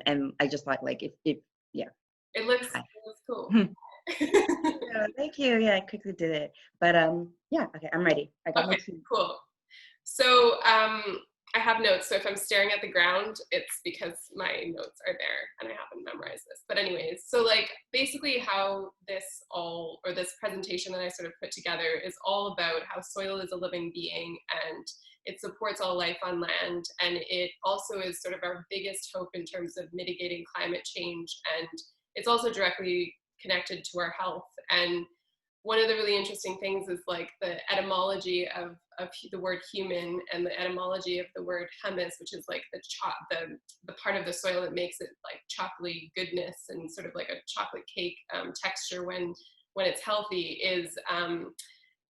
And I just thought like yeah. It looks cool. Yeah, thank you. Yeah, I quickly did it. But yeah, okay, I'm ready. I got my tea. Cool. So I have notes. So if I'm staring at the ground, it's because my notes are there and I haven't memorized this. But anyways, so like basically how this presentation that I sort of put together is all about how soil is a living being and it supports all life on land. And it also is sort of our biggest hope in terms of mitigating climate change. And it's also directly connected to our health. And one of the really interesting things is like the etymology of the word human and the etymology of the word humus, which is like the part of the soil that makes it like chocolatey goodness and sort of like a chocolate cake texture when it's healthy is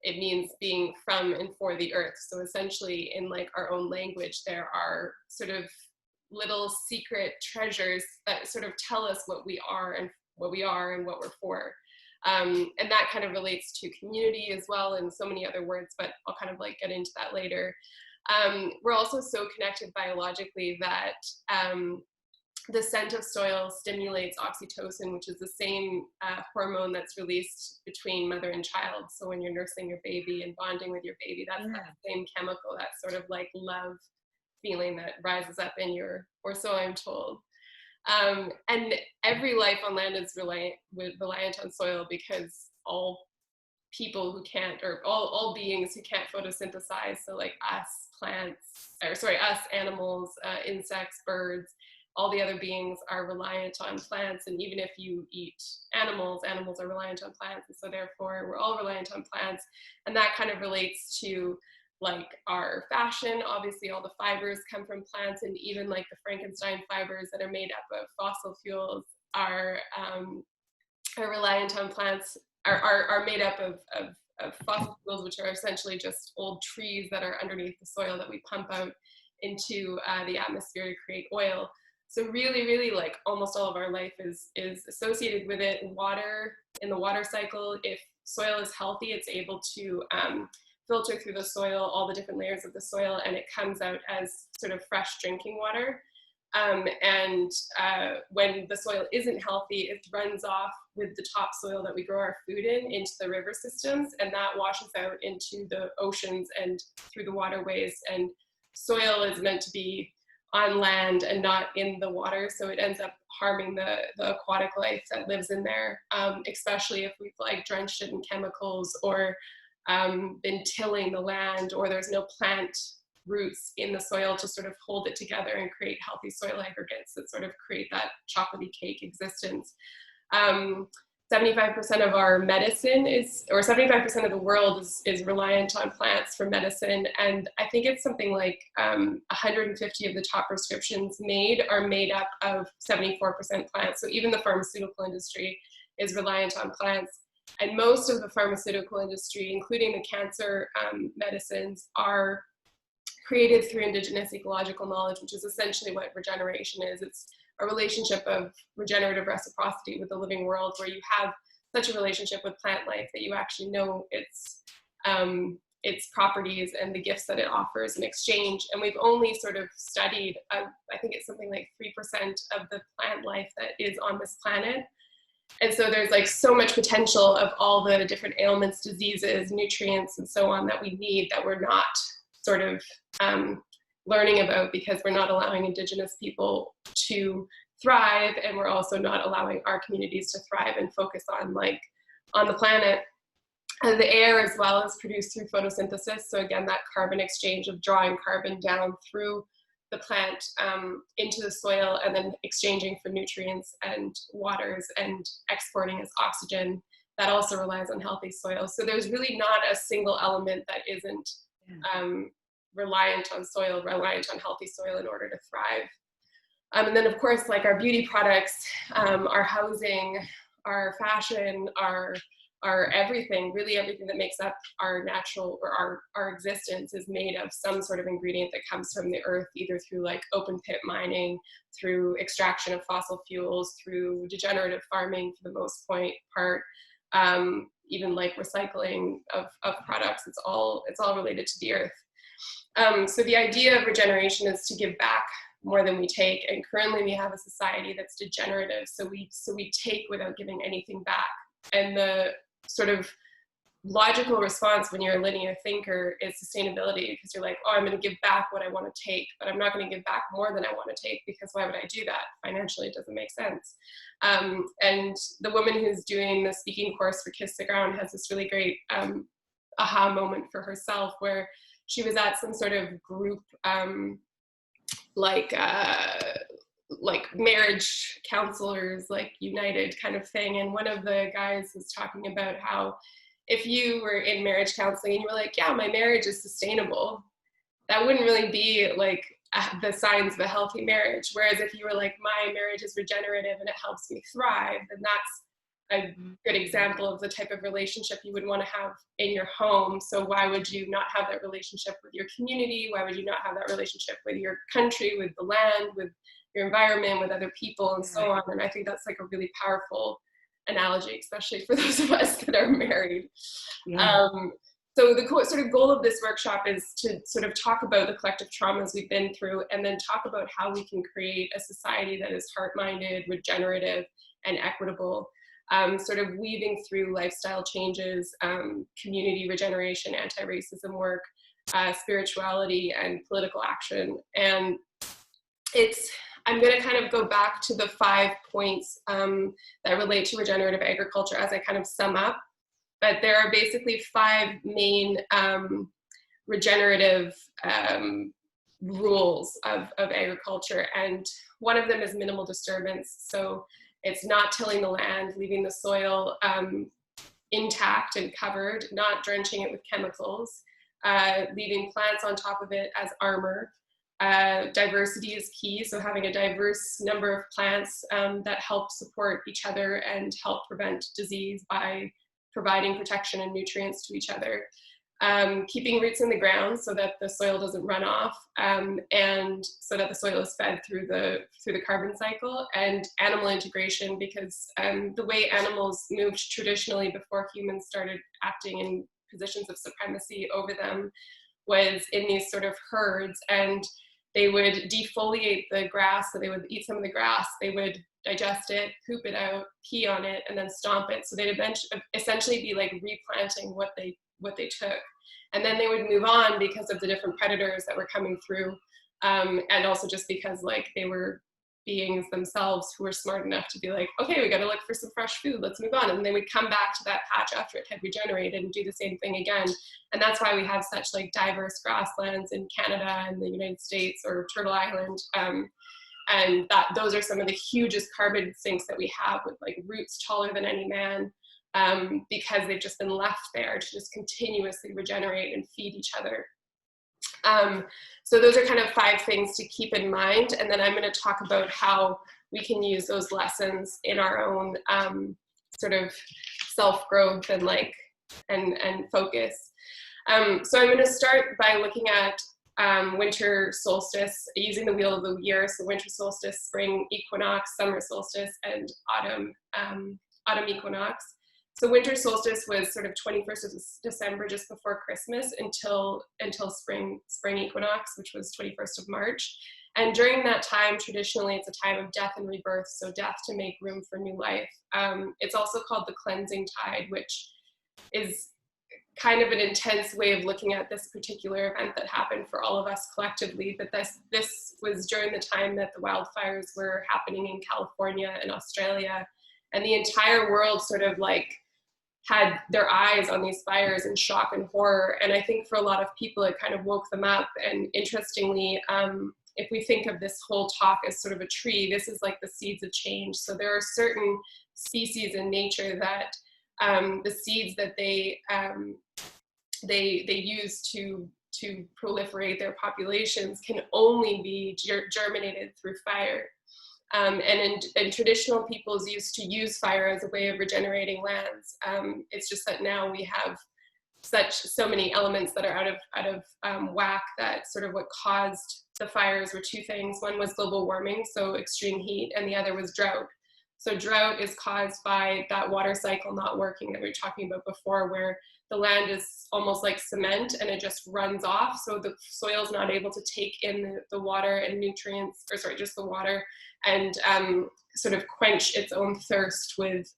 it means being from and for the earth. So essentially in like our own language, there are sort of little secret treasures that sort of tell us what we are and what we're for. And that kind of relates to community as well and so many other words, but I'll kind of like get into that later. We're also so connected biologically that the scent of soil stimulates oxytocin, which is the same hormone that's released between mother and child. So when you're nursing your baby and bonding with your baby, that's that same chemical, that sort of like love feeling that rises up in your, or so I'm told. And every life on land is reliant on soil because all people who can't, or all beings who can't photosynthesize, so like us animals, insects, birds, all the other beings are reliant on plants. And even if you eat animals are reliant on plants. And so therefore we're all reliant on plants. And that kind of relates to like our fashion. Obviously all the fibers come from plants, and even like the Frankenstein fibers that are made up of fossil fuels are reliant on plants, are made up of fossil fuels, which are essentially just old trees that are underneath the soil that we pump out into the atmosphere to create oil. So really, really like almost all of our life is associated with it. Water, in the water cycle, if soil is healthy, it's able to filter through the soil, all the different layers of the soil, and it comes out as sort of fresh drinking water. When the soil isn't healthy, it runs off with the topsoil that we grow our food in into the river systems, and that washes out into the oceans and through the waterways. And soil is meant to be on land and not in the water, so it ends up harming the aquatic life that lives in there, especially if we've like drenched it in chemicals or been tilling the land, or there's no plant roots in the soil to sort of hold it together and create healthy soil aggregates that sort of create that chocolatey cake existence. 75% of our medicine or 75% of the world is reliant on plants for medicine. And I think it's something like 150 of the top prescriptions are made up of 74% plants. So even the pharmaceutical industry is reliant on plants. And most of the pharmaceutical industry, including the cancer medicines, are created through indigenous ecological knowledge, which is essentially what regeneration is. It's a relationship of regenerative reciprocity with the living world, where you have such a relationship with plant life that you actually know its properties and the gifts that it offers in exchange. And we've only sort of studied, I think it's something like 3% of the plant life that is on this planet. And so there's like so much potential of all the different ailments, diseases, nutrients, and so on that we need, that we're not sort of learning about, because we're not allowing indigenous people to thrive, and we're also not allowing our communities to thrive and focus on the planet. And the air as well is produced through photosynthesis. So again, that carbon exchange of drawing carbon down through the plant into the soil, and then exchanging for nutrients and waters and exporting as oxygen, that also relies on healthy soil. So there's really not a single element that isn't reliant on soil, reliant on healthy soil in order to thrive. And then of course, like our beauty products, our housing, our fashion, our everything, really everything that makes up our natural, or our existence, is made of some sort of ingredient that comes from the earth, either through like open pit mining, through extraction of fossil fuels, through degenerative farming for the most part, even like recycling of products. It's all related to the earth. So the idea of regeneration is to give back more than we take. And currently we have a society that's degenerative. So we take without giving anything back. And the sort of logical response when you're a linear thinker is sustainability, because you're like, oh, I'm going to give back what I want to take, but I'm not going to give back more than I want to take, because why would I do that? Financially, it doesn't make sense. And the woman who's doing the speaking course for Kiss the Ground has this really great aha moment for herself, where she was at some sort of group, like marriage counselors, like United kind of thing. And one of the guys was talking about how if you were in marriage counseling and you were like, yeah, my marriage is sustainable, that wouldn't really be like the signs of a healthy marriage. Whereas if you were like, my marriage is regenerative and it helps me thrive, then that's a good example of the type of relationship you would want to have in your home. So why would you not have that relationship with your community? Why would you not have that relationship with your country, with the land, with your environment, with other people, and so on? And I think that's like a really powerful analogy, especially for those of us that are married. Yeah. So the sort of goal of this workshop is to sort of talk about the collective traumas we've been through, and then talk about how we can create a society that is heart-minded, regenerative, and equitable, sort of weaving through lifestyle changes, community regeneration, anti-racism work, spirituality, and political action. And I'm going to kind of go back to the 5 points that relate to regenerative agriculture as I kind of sum up. But there are basically 5 main regenerative rules of agriculture. And one of them is minimal disturbance. So it's not tilling the land, leaving the soil intact and covered, not drenching it with chemicals, leaving plants on top of it as armor. Diversity is key, so having a diverse number of plants that help support each other and help prevent disease by providing protection and nutrients to each other. Keeping roots in the ground so that the soil doesn't run off, and so that the soil is fed through the carbon cycle. And animal integration, because the way animals moved traditionally before humans started acting in positions of supremacy over them was in these sort of herds, and they would defoliate the grass, so they would eat some of the grass, they would digest it, poop it out, pee on it, and then stomp it. So they'd essentially be like replanting what they took. And then they would move on because of the different predators that were coming through, and also just because like they were beings themselves who were smart enough to be like, okay, we got to look for some fresh food, let's move on. And they would come back to that patch after it had regenerated and do the same thing again. And that's why we have such like diverse grasslands in Canada and the United States or Turtle Island. And those are some of the hugest carbon sinks that we have, with like roots taller than any man, because they've just been left there to just continuously regenerate and feed each other. So those are kind of 5 things to keep in mind. And then I'm going to talk about how we can use those lessons in our own sort of self-growth and focus. So I'm going to start by looking at winter solstice, using the wheel of the year. So winter solstice, spring equinox, summer solstice, and autumn equinox. So winter solstice was sort of 21st of December, just before Christmas, until spring equinox, which was 21st of March. And during that time, traditionally, it's a time of death and rebirth, so death to make room for new life. It's also called the cleansing tide, which is kind of an intense way of looking at this particular event that happened for all of us collectively. But this was during the time that the wildfires were happening in California and Australia, and the entire world sort of like had their eyes on these fires in shock and horror. And I think for a lot of people, it kind of woke them up. And interestingly, if we think of this whole talk as sort of a tree, this is like the seeds of change. So there are certain species in nature that the seeds that they use to proliferate their populations can only be germinated through fire. And traditional peoples used to use fire as a way of regenerating lands. It's just that now we have so many elements that are out of whack, that sort of what caused the fires were 2 things. One was global warming, so extreme heat, and the other was drought. So drought is caused by that water cycle not working that we were talking about before, where the land is almost like cement and it just runs off. So the soil is not able to take in the water and nutrients, or sorry, just the water, and sort of quench its own thirst with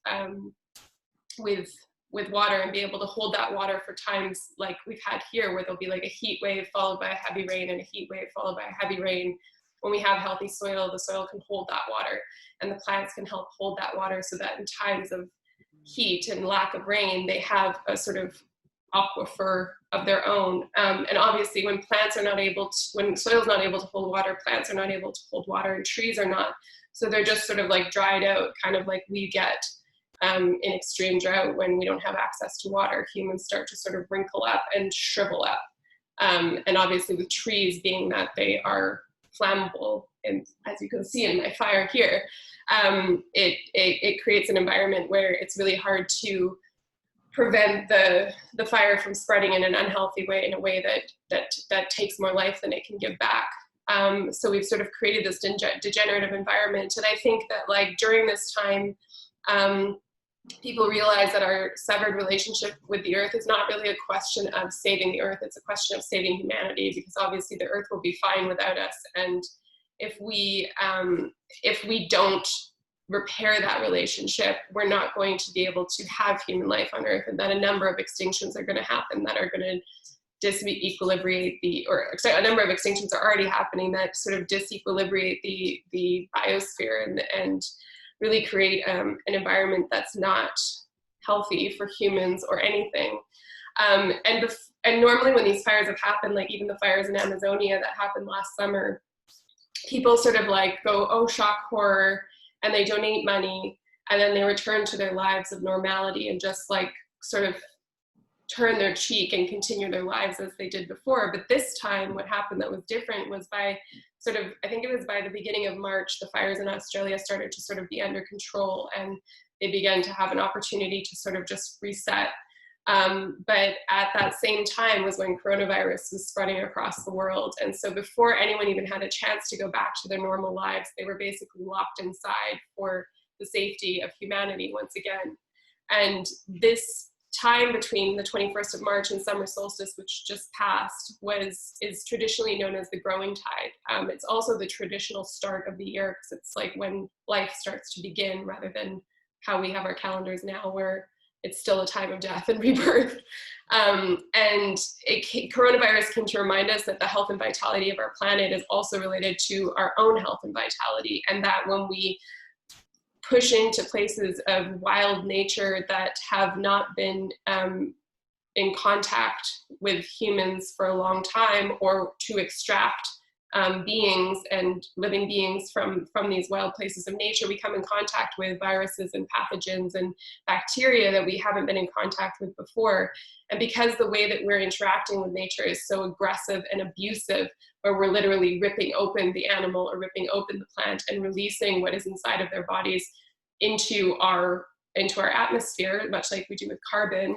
water, and be able to hold that water for times like we've had here, where there'll be like a heat wave followed by a heavy rain and a heat wave followed by a heavy rain. When we have healthy soil, the soil can hold that water, and the plants can help hold that water, so that in times of heat and lack of rain, they have a sort of aquifer of their own. And obviously when plants are not able to, when soil is not able to hold water, plants are not able to hold water, and trees are not. So they're just sort of like dried out, kind of like we get in extreme drought when we don't have access to water. Humans start to sort of wrinkle up and shrivel up. And obviously with trees, being that they are flammable, and as you can see in my fire here, it creates an environment where it's really hard to prevent the fire from spreading in an unhealthy way, in a way that takes more life than it can give back. So we've sort of created this degenerative environment. And I think that like during this time, people realize that our severed relationship with the earth is not really a question of saving the earth, it's a question of saving humanity, because obviously the earth will be fine without us. And if we don't repair that relationship, we're not going to be able to have human life on earth, and that a number of extinctions are going to happen that are going to disequilibrate a number of extinctions are already happening that sort of disequilibrate the biosphere, and really create an environment that's not healthy for humans or anything. And normally when these fires have happened, like even the fires in Amazonia that happened last summer, people sort of like go, oh, shock, horror, and they donate money, and then they return to their lives of normality and just like sort of turn their cheek and continue their lives as they did before. But this time what happened that was different was by sort of, I think it was by the beginning of March, the fires in Australia started to sort of be under control, and they began to have an opportunity to sort of just reset. But at that same time was when coronavirus was spreading across the world. And so before anyone even had a chance to go back to their normal lives, they were basically locked inside for the safety of humanity once again. And this time between the 21st of March and summer solstice, which just passed, is traditionally known as the growing tide. It's also the traditional start of the year, because it's like when life starts to begin, rather than how we have our calendars now, where it's still a time of death and rebirth. And coronavirus came to remind us that the health and vitality of our planet is also related to our own health and vitality, and that when we push into places of wild nature that have not been in contact with humans for a long time, or to extract beings and living beings from these wild places of nature, we come in contact with viruses and pathogens and bacteria that we haven't been in contact with before. And because the way that we're interacting with nature is so aggressive and abusive, where we're literally ripping open the animal or ripping open the plant and releasing what is inside of their bodies into our atmosphere, much like we do with carbon,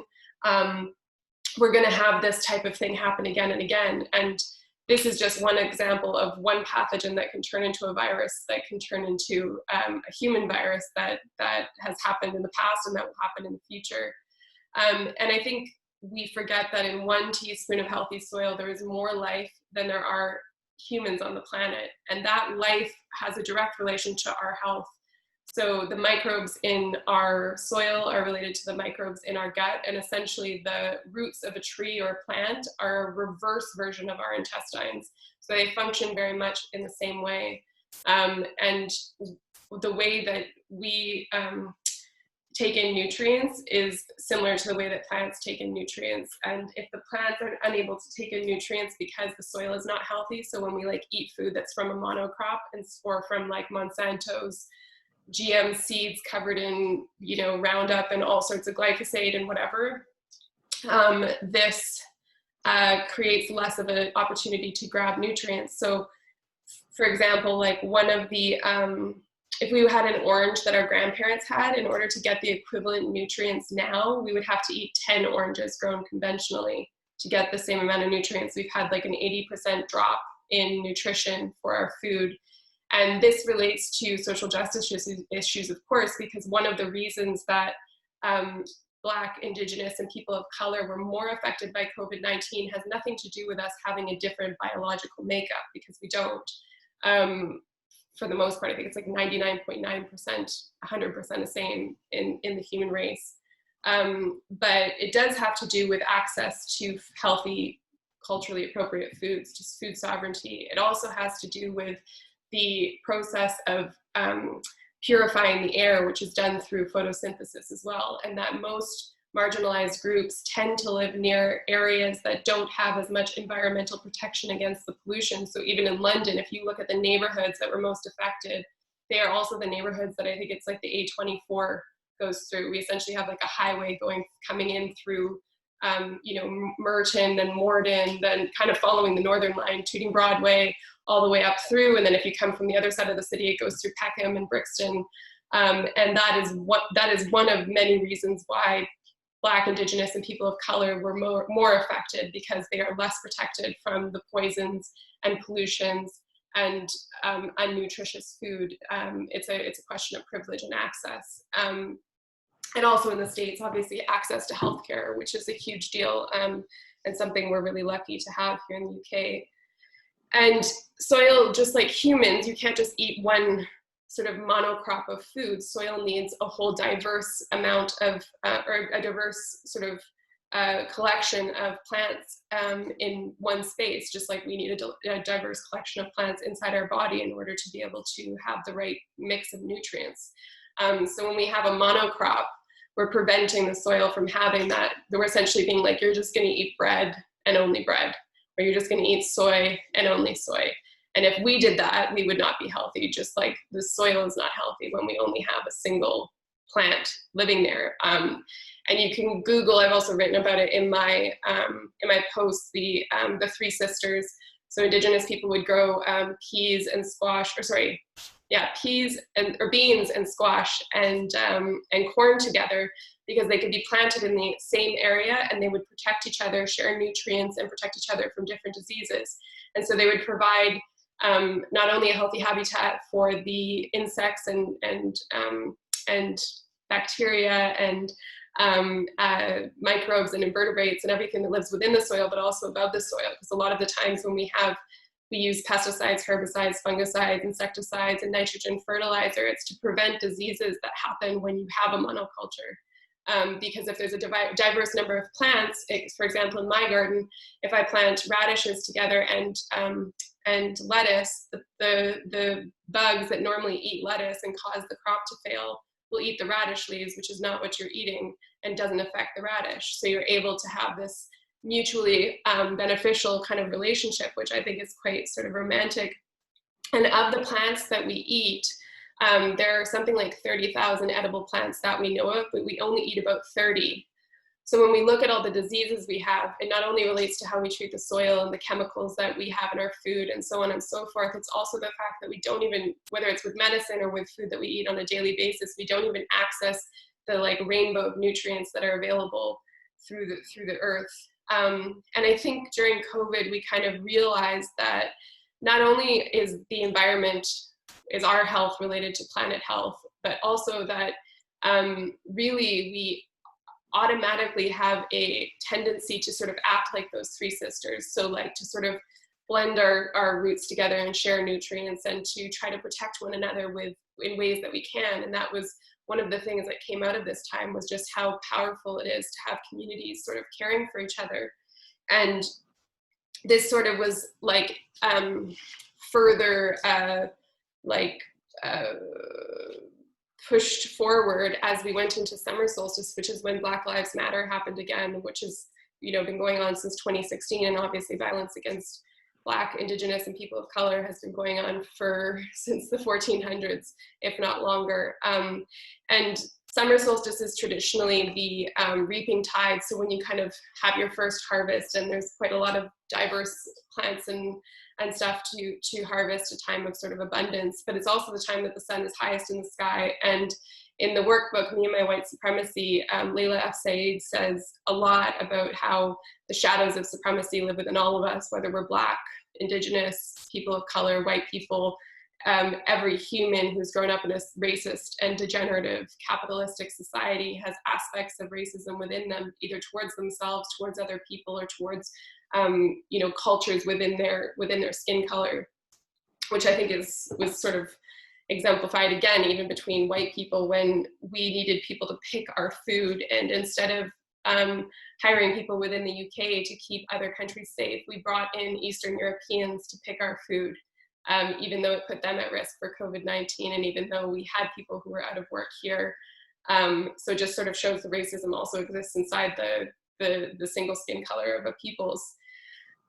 we're going to have this type of thing happen again and again. And this is just one example of one pathogen that can turn into a virus, that can turn into a human virus that has happened in the past and that will happen in the future. And I think we forget that in 1 teaspoon of healthy soil, there is more life than there are humans on the planet. And that life has a direct relation to our health. So the microbes in our soil are related to the microbes in our gut, and essentially the roots of a tree or a plant are a reverse version of our intestines. So they function very much in the same way. And the way that we take in nutrients is similar to the way that plants take in nutrients. And if the plants are unable to take in nutrients because the soil is not healthy, so when we like eat food that's from a monocrop or from like Monsanto's GM seeds covered in, Roundup and all sorts of glyphosate and whatever, this creates less of an opportunity to grab nutrients. So for example, like one of the, if we had an orange that our grandparents had, in order to get the equivalent nutrients now, we would have to eat 10 oranges grown conventionally to get the same amount of nutrients. We've had like an 80% drop in nutrition for our food. And this relates to social justice issues, of course, because one of the reasons that Black, Indigenous, and people of color were more affected by COVID-19 has nothing to do with us having a different biological makeup, because we don't. For the most part, I think it's like 99.9%, 100% the same in the human race. But it does have to do with access to healthy, culturally appropriate foods, just food sovereignty. It also has to do with the process of purifying the air, which is done through photosynthesis as well, and that most marginalized groups tend to live near areas that don't have as much environmental protection against the pollution. So even in London, if you look at the neighborhoods that were most affected, they are also the neighborhoods that I think it's like the A24 goes through. We essentially have like a highway coming in through Merton, then Morden, then kind of following the Northern Line, Tooting Broadway, all the way up through. And then if you come from the other side of the city, it goes through Peckham and Brixton. And that is one of many reasons why Black, Indigenous, and people of color were more affected, because they are less protected from the poisons and pollutions and unnutritious food. It's a question of privilege and access. And also in the States, obviously, access to healthcare, which is a huge deal, and something we're really lucky to have here in the UK. And soil, just like humans, you can't just eat one sort of monocrop of food. Soil needs a whole diverse amount of, or a diverse sort of collection of plants in one space, just like we need a diverse collection of plants inside our body in order to be able to have the right mix of nutrients. So when we have a monocrop, we're preventing the soil from having that. We're essentially being like, you're just going to eat bread and only bread, or you're just going to eat soy and only soy. And if we did that, we would not be healthy, just like the soil is not healthy when we only have a single plant living there. And you can Google, I've also written about it in my posts, the three sisters. So Indigenous people would grow peas and squash, peas or beans and squash and corn together, because they could be planted in the same area and they would protect each other, share nutrients, and protect each other from different diseases. And so they would provide not only a healthy habitat for the insects and bacteria and microbes and invertebrates and everything that lives within the soil, but also above the soil. Because a lot of the times when we use pesticides, herbicides, fungicides, insecticides, and nitrogen fertilizer, it's to prevent diseases that happen when you have a monoculture. Because if there's a diverse number of plants, for example, in my garden, if I plant radishes together and lettuce, the bugs that normally eat lettuce and cause the crop to fail will eat the radish leaves, which is not what you're eating, and doesn't affect the radish. So you're able to have this mutually beneficial kind of relationship, which I think is quite sort of romantic. And of the plants that we eat, there are something like 30,000 edible plants that we know of, but we only eat about 30. So when we look at all the diseases we have, it not only relates to how we treat the soil and the chemicals that we have in our food and so on and so forth, it's also the fact that we don't even, whether it's with medicine or with food that we eat on a daily basis, we don't even access the like rainbow of nutrients that are available through the earth. And I think during COVID, we kind of realized that not only is the environment, is our health related to planet health, but also that really we automatically have a tendency to sort of act like those three sisters. So like to sort of blend our roots together and share nutrients and to try to protect one another in ways that we can. And that was one of the things that came out of this time, was just how powerful it is to have communities sort of caring for each other. And this sort of was like further pushed forward as we went into summer solstice, which is when Black Lives Matter happened again, which has been going on since 2016, and obviously violence against Black, Indigenous, and people of color has been going on since the 1400s, if not longer. And summer solstice is traditionally the reaping tide. So when you kind of have your first harvest, and there's quite a lot of diverse plants and stuff to harvest, a time of sort of abundance, but it's also the time that the sun is highest in the sky. And in the workbook, Me and My White Supremacy, Layla F says a lot about how the shadows of supremacy live within all of us, whether we're Black, Indigenous, people of color, white people, every human who's grown up in a racist and degenerative capitalistic society has aspects of racism within them, either towards themselves, towards other people, or towards cultures within their skin color, which I think was sort of exemplified again even between white people, when we needed people to pick our food, and instead of hiring people within the UK to keep other countries safe, we brought in Eastern Europeans to pick our food, even though it put them at risk for COVID-19, and even though we had people who were out of work here. So it just sort of shows the racism also exists inside the single skin color of a people's.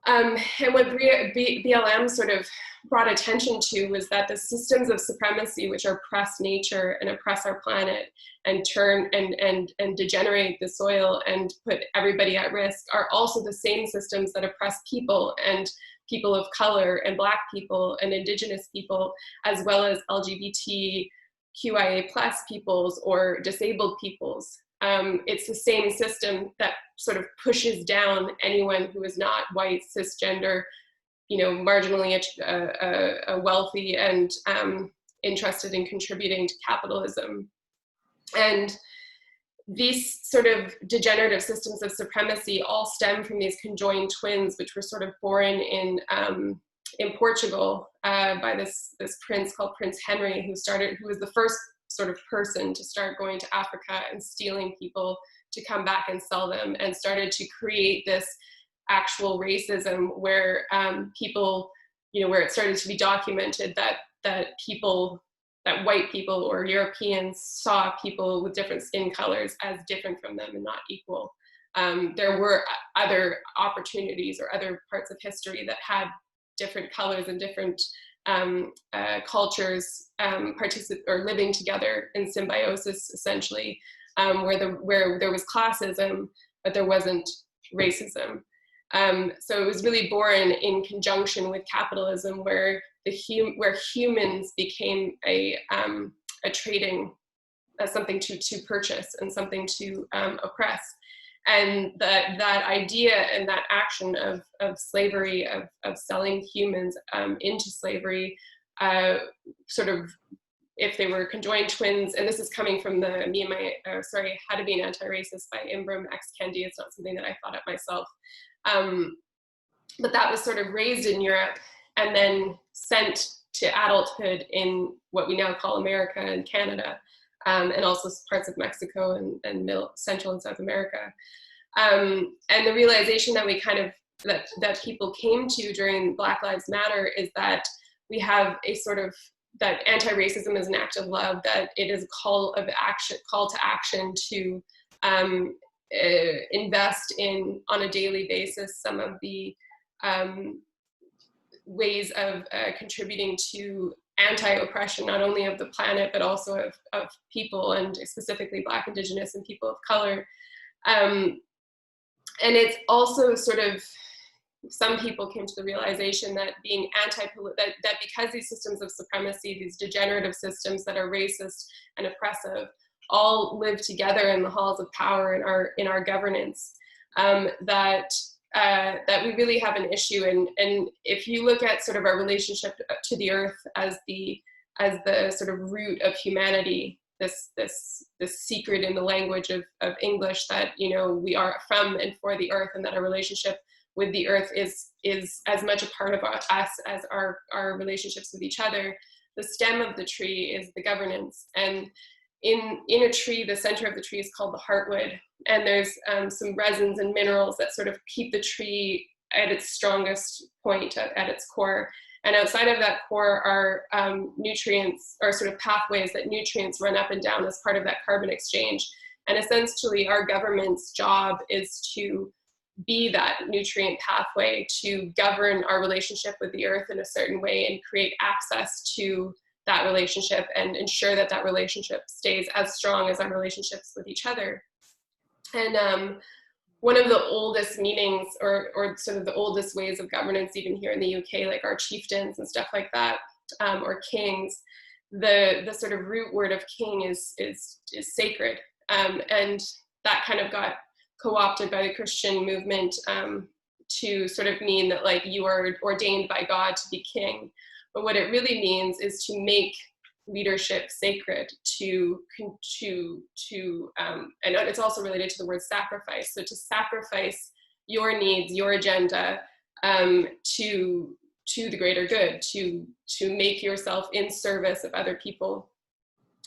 And what BLM sort of brought attention to was that the systems of supremacy, which oppress nature and oppress our planet and turn and degenerate the soil and put everybody at risk, are also the same systems that oppress people, and people of color, and Black people, and Indigenous people, as well as LGBTQIA+ peoples or disabled peoples. It's the same system that sort of pushes down anyone who is not white, cisgender, marginally wealthy and interested in contributing to capitalism. And these sort of degenerative systems of supremacy all stem from these conjoined twins, which were sort of born in Portugal by this prince called Prince Henry, who was the first sort of person to start going to Africa and stealing people to come back and sell them, and started to create this actual racism where people, where it started to be documented that white people or Europeans saw people with different skin colors as different from them and not equal. There were other opportunities or other parts of history that had different colors and different cultures or living together in symbiosis, essentially, where there was classism, but there wasn't racism. So it was really born in conjunction with capitalism, where humans became a trading, something to purchase and something to oppress. And that idea and that action of slavery, of selling humans into slavery, sort of, if they were conjoined twins, and this is coming from How to Be an Anti-Racist by Ibram X. Kendi. It's not something that I thought up myself. But that was sort of raised in Europe and then sent to adulthood in what we now call America and Canada, and also parts of Mexico and Central and South America. And the realization that that people came to during Black Lives Matter is that we have a sort of, that anti-racism is an act of love, that it is a call to action to invest in, on a daily basis, some of the ways of contributing to anti-oppression, not only of the planet, but also of people, and specifically Black, Indigenous, and people of color. And it's also sort of, some people came to the realization that being that because these systems of supremacy, these degenerative systems that are racist and oppressive, all live together in the halls of power in our governance, that we really have an issue. And if you look at sort of our relationship to the earth as the sort of root of humanity, this secret in the language of English, that we are from and for the earth, and that our relationship with the earth is as much a part of us as our relationships with each other. The stem of the tree is the governance, and in a tree, the center of the tree is called the heartwood, and there's some resins and minerals that sort of keep the tree at its strongest point, at its core. And outside of that core are nutrients, or sort of pathways that nutrients run up and down as part of that carbon exchange. And essentially our government's job is to be that nutrient pathway, to govern our relationship with the earth in a certain way and create access to that relationship and ensure that that relationship stays as strong as our relationships with each other. And one of the oldest meanings, or sort of the oldest ways of governance, even here in the UK, like our chieftains and stuff like that, or kings, the sort of root word of king is sacred. And that kind of got co-opted by the Christian movement to sort of mean that, like, you are ordained by God to be king. But what it really means is to make leadership sacred, and it's also related to the word sacrifice. So to sacrifice your needs, your agenda, to the greater good, to make yourself in service of other people.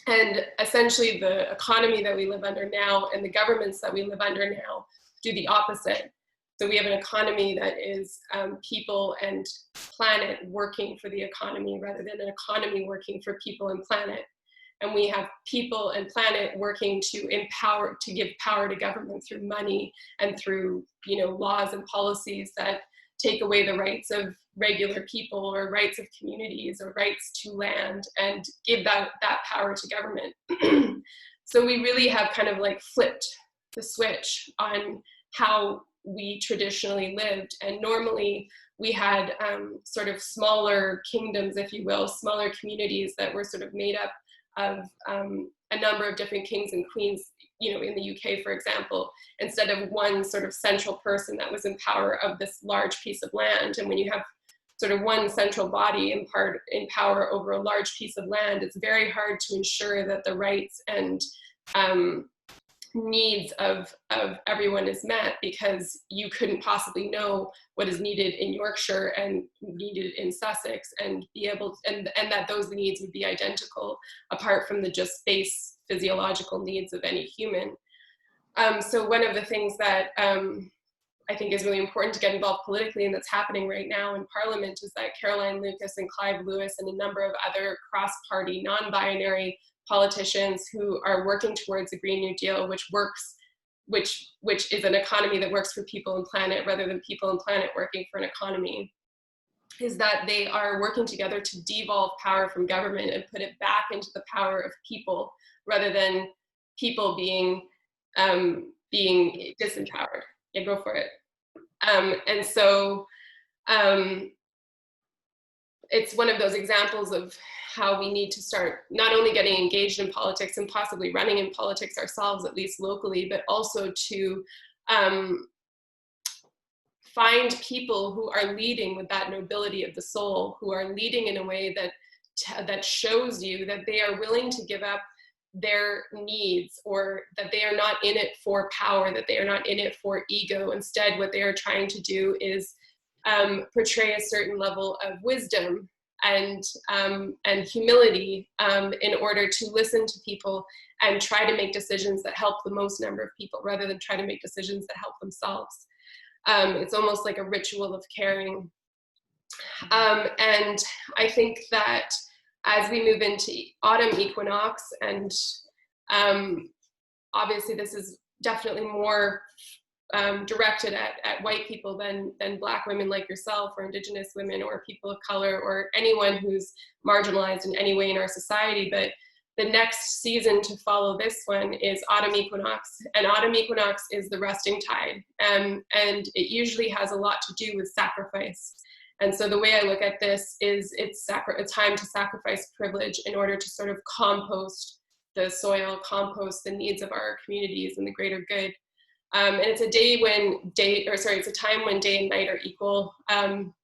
And essentially the economy that we live under now and the governments that we live under now do the opposite. So we have an economy that is people and planet working for the economy rather than an economy working for people and planet. And we have people and planet working to empower, to give power to government through money and through, you know, laws and policies that take away the rights of regular people or rights of communities or rights to land and give that power to government. So we really have kind of like flipped the switch on how we traditionally lived. And normally we had sort of smaller kingdoms, if you will, smaller communities that were sort of made up of a number of different kings and queens, you know, in the UK, for example, instead of one sort of central person that was in power of this large piece of land. And when you have sort of one central body in power over a large piece of land, it's very hard to ensure that the rights and needs of everyone is met, because you couldn't possibly know what is needed in Yorkshire and needed in Sussex and be able to, and that those needs would be identical apart from the just base physiological needs of any human. So one of the things that I think is really important to get involved politically and that's happening right now in Parliament is that Caroline Lucas and Clive Lewis and a number of other cross-party, non-binary politicians who are working towards a Green New Deal, which is an economy that works for people and planet rather than people and planet working for an economy, is that they are working together to devolve power from government and put it back into the power of people rather than people being disempowered. Yeah, go for it. And so it's one of those examples of how we need to start not only getting engaged in politics and possibly running in politics ourselves, at least locally, but also to find people who are leading with that nobility of the soul, who are leading in a way that shows you that they are willing to give up their needs, or that they are not in it for power, that they are not in it for ego. Instead, what they are trying to do is portray a certain level of wisdom and humility in order to listen to people and try to make decisions that help the most number of people rather than try to make decisions that help themselves. It's almost like a ritual of caring. And I think that as we move into autumn equinox, and obviously this is definitely more directed at white people than Black women like yourself, or Indigenous women, or people of color, or anyone who's marginalized in any way in our society. But the next season to follow this one is autumn equinox, and autumn equinox is the resting tide, and it usually has a lot to do with sacrifice. And so the way I look at this is it's a time to sacrifice privilege in order to sort of compost the soil, compost the needs of our communities and the greater good. And it's a it's a time when day and night are equal.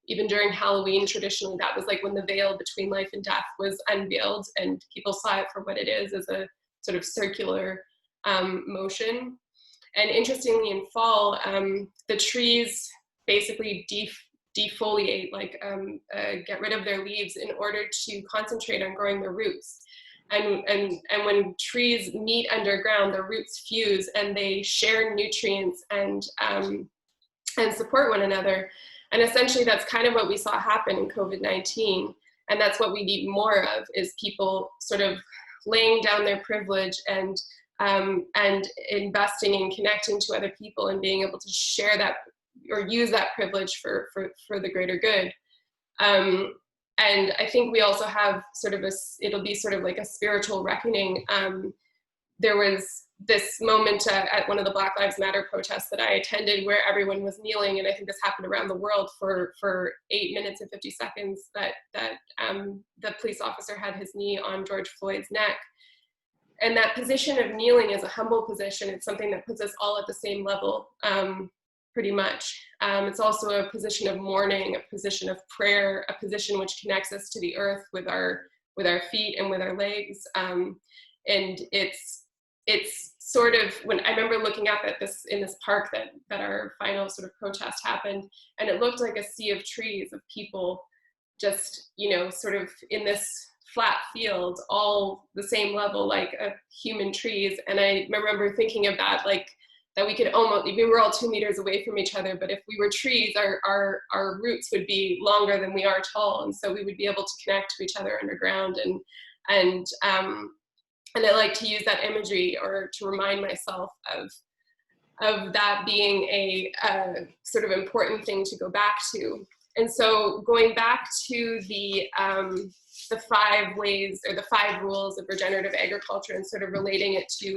Even during Halloween, traditionally, that was like when the veil between life and death was unveiled, and people saw it for what it is, as a sort of circular motion. And interestingly, in fall, the trees basically defoliate, like get rid of their leaves in order to concentrate on growing their roots. And when trees meet underground, their roots fuse and they share nutrients and support one another. And essentially that's kind of what we saw happen in COVID-19. And that's what we need more of, is people sort of laying down their privilege and investing in connecting to other people and being able to share that or use that privilege for the greater good. And I think we also have sort of it'll be sort of like a spiritual reckoning. There was this moment at one of the Black Lives Matter protests that I attended where everyone was kneeling, and I think this happened around the world for 8 minutes and 50 seconds, that the police officer had his knee on George Floyd's neck. And that position of kneeling is a humble position. It's something that puts us all at the same level. pretty much. It's also a position of mourning, a position of prayer, a position which connects us to the earth with our feet and with our legs. And it's sort of, when I remember looking up at this in this park that our final sort of protest happened, and it looked like a sea of trees, of people just, you know, sort of in this flat field, all the same level, like human trees. And I remember thinking of that, like, that we could almost, we were all 2 meters away from each other, but if we were trees, our roots would be longer than we are tall, and so we would be able to connect to each other underground. And I like to use that imagery, or to remind myself of that being a sort of important thing to go back to. And so going back to the 5 ways, or the 5 rules of regenerative agriculture, and sort of relating it to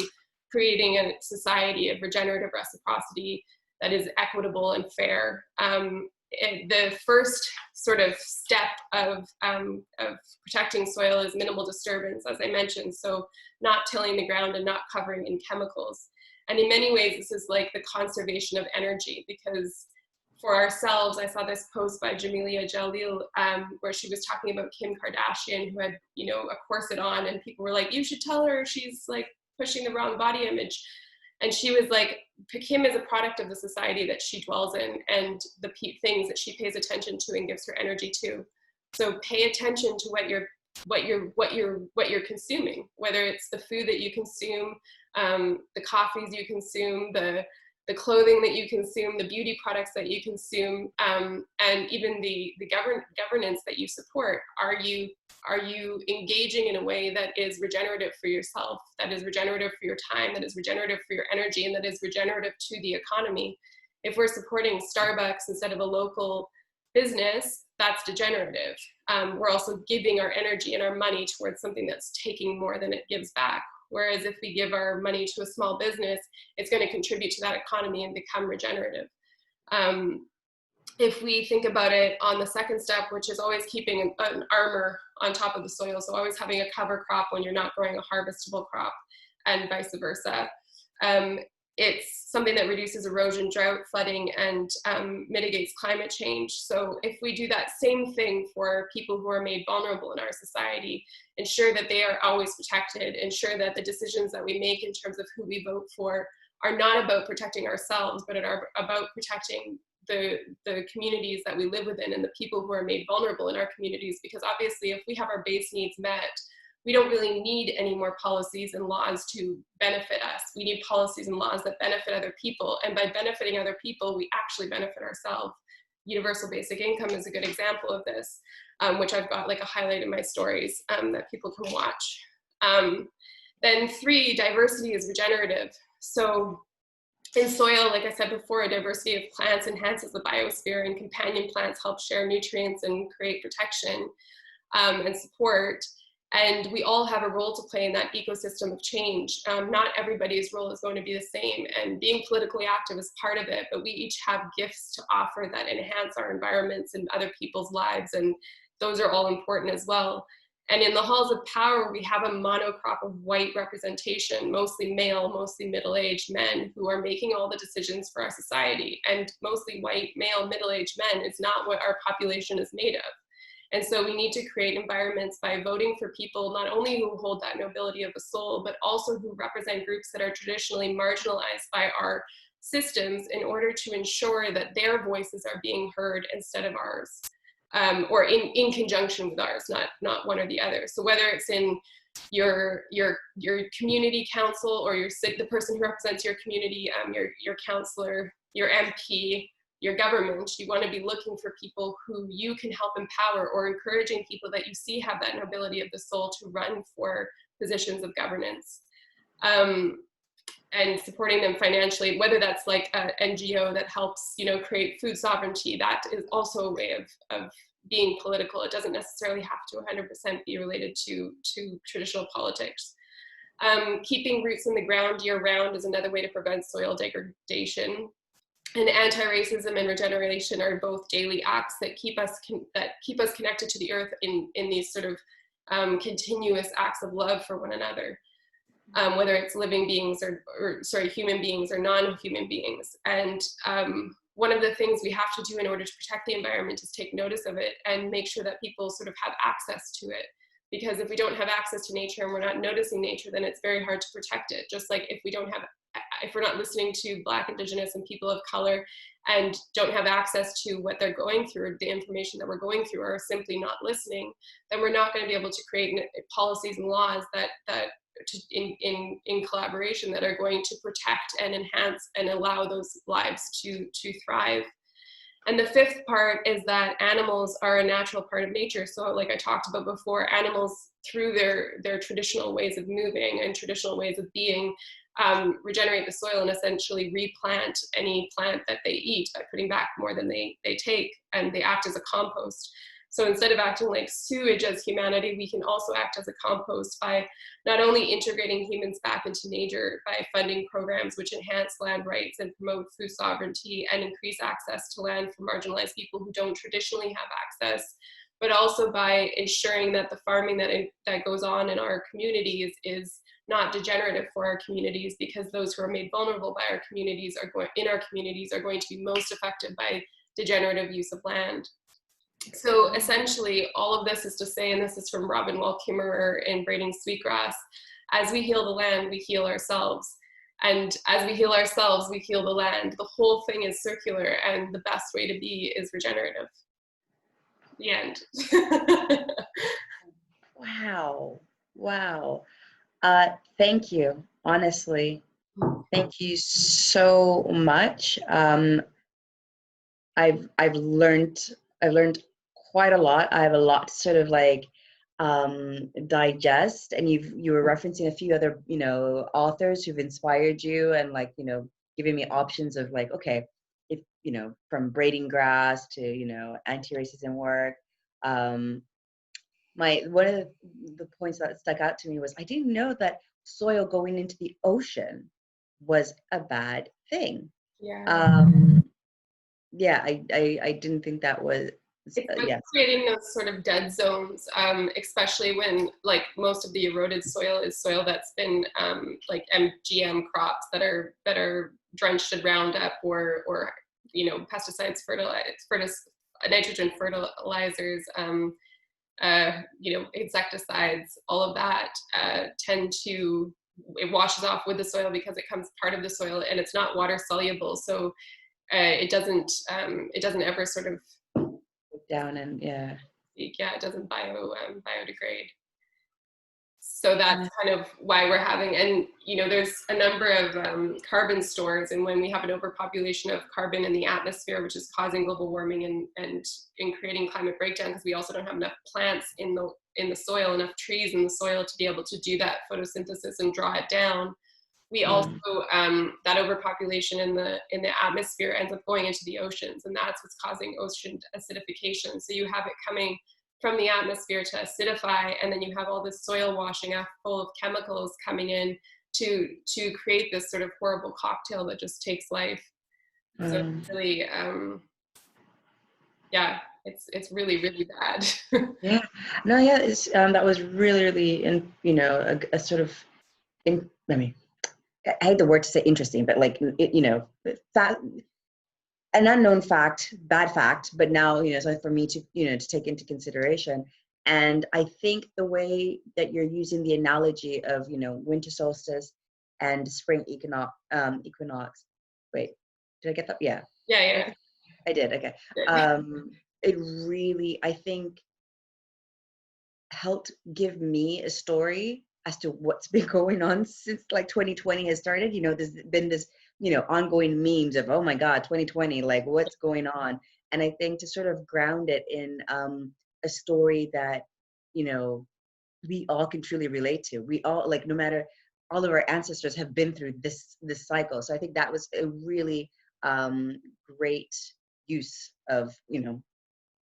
creating a society of regenerative reciprocity that is equitable and fair. The first sort of step of protecting soil is minimal disturbance, as I mentioned. So not tilling the ground and not covering in chemicals. And in many ways, this is like the conservation of energy, because for ourselves, I saw this post by Jamelia Jalil, where she was talking about Kim Kardashian, who had, you know, a corset on, and people were like, you should tell her she's like pushing the wrong body image. And she was like, Kim is a product of the society that she dwells in, and the things that she pays attention to and gives her energy to. So pay attention to what you're consuming, whether it's the food that you consume, the coffees you consume, the clothing that you consume, the beauty products that you consume, and even the governance that you support. Are you engaging in a way that is regenerative for yourself, that is regenerative for your time, that is regenerative for your energy, and that is regenerative to the economy? If we're supporting Starbucks instead of a local business, that's degenerative. We're also giving our energy and our money towards something that's taking more than it gives back. Whereas if we give our money to a small business, it's going to contribute to that economy and become regenerative. If we think about it on the second step, which is always keeping an armor on top of the soil, so always having a cover crop when you're not growing a harvestable crop, and vice versa. It's something that reduces erosion, drought, flooding, and mitigates climate change. So if we do that same thing for people who are made vulnerable in our society, ensure that they are always protected, ensure that the decisions that we make in terms of who we vote for are not about protecting ourselves, but are about protecting the communities that we live within and the people who are made vulnerable in our communities. Because obviously, if we have our base needs met, we don't really need any more policies and laws to benefit us. We need policies and laws that benefit other people. And by benefiting other people, we actually benefit ourselves. Universal basic income is a good example of this, which I've got like a highlight in my stories that people can watch. Then 3, diversity is regenerative. So in soil, like I said before, a diversity of plants enhances the biosphere, and companion plants help share nutrients and create protection and support. And we all have a role to play in that ecosystem of change. Not everybody's role is going to be the same, and being politically active is part of it, but we each have gifts to offer that enhance our environments and other people's lives, and those are all important as well. And in the halls of power, we have a monocrop of white representation, mostly male, mostly middle-aged men who are making all the decisions for our society. And mostly white, male, middle-aged men is not what our population is made of. And so we need to create environments by voting for people not only who hold that nobility of the soul, but also who represent groups that are traditionally marginalized by our systems, in order to ensure that their voices are being heard instead of ours, or in conjunction with ours, not one or the other. So whether it's in your community council, or the person who represents your community, your councillor, your MP, your government, you want to be looking for people who you can help empower, or encouraging people that you see have that nobility of the soul to run for positions of governance, and supporting them financially, whether that's like an NGO that helps, create food sovereignty. That is also a way of being political. It doesn't necessarily have to 100% be related to traditional politics. Keeping roots in the ground year-round is another way to prevent soil degradation. And anti-racism and regeneration are both daily acts that keep us connected to the earth in these sort of continuous acts of love for one another, whether it's living beings or human beings or non-human beings. And one of the things we have to do in order to protect the environment is take notice of it and make sure that people sort of have access to it. Because if we don't have access to nature and we're not noticing nature, then it's very hard to protect it. Just like if we're not listening to Black, Indigenous, and people of color and don't have access to what they're going through, the information that we're going through, or simply not listening, then we're not going to be able to create policies and laws that in collaboration that are going to protect and enhance and allow those lives to thrive. And the fifth part is that animals are a natural part of nature. So like I talked about before, animals through their traditional ways of moving and traditional ways of being regenerate the soil and essentially replant any plant that they eat by putting back more than they take, and they act as a compost. So instead of acting like sewage as humanity, we can also act as a compost by not only integrating humans back into nature by funding programs which enhance land rights and promote food sovereignty and increase access to land for marginalized people who don't traditionally have access, but also by ensuring that the farming that goes on in our communities is not degenerative for our communities, because those who are made vulnerable by our communities are going to be most affected by degenerative use of land. So essentially, all of this is to say, and this is from Robin Wall Kimmerer in Braiding Sweetgrass, as we heal the land, we heal ourselves. And as we heal ourselves, we heal the land. The whole thing is circular, and the best way to be is regenerative. The end. Wow. Wow. Thank you. Honestly, thank you so much. I've learned quite a lot. I have a lot to sort of like digest, and you were referencing a few other authors who've inspired you, and like giving me options of like, okay, if from braiding grass to anti-racism work. One of the points that stuck out to me was I didn't know that soil going into the ocean was a bad thing. Yeah. Yeah, I didn't think that was. It's like creating those sort of dead zones, especially when like most of the eroded soil is soil that's been like GM crops that are drenched in Roundup or pesticides, nitrogen fertilizers, insecticides. All of that it washes off with the soil because it comes part of the soil, and it's not water soluble, so it doesn't ever sort of down and it doesn't biodegrade. So that's kind of why we're having, and there's a number of carbon stores, and when we have an overpopulation of carbon in the atmosphere, which is causing global warming and creating climate breakdown, because we also don't have enough plants in the soil, enough trees in the soil to be able to do that photosynthesis and draw it down. We also that overpopulation in the atmosphere ends up going into the oceans, and that's what's causing ocean acidification. So you have it coming from the atmosphere to acidify, and then you have all this soil washing up full of chemicals coming in to create this sort of horrible cocktail that just takes life. So it's really it's really, really bad. That was really a sort of I hate the word to say interesting, but like an unknown fact, bad fact, but now so for me to to take into consideration. And I think the way that you're using the analogy of winter solstice and spring equinox. Wait, did I get that? Yeah. Yeah. I did. Okay. It really, I think, helped give me a story as to what's been going on since like 2020 has started. There's been this ongoing memes of, oh my God, 2020, like what's going on? And I think to sort of ground it in a story that we all can truly relate to. We all, like, no matter, all of our ancestors have been through this cycle. So I think that was a really great use of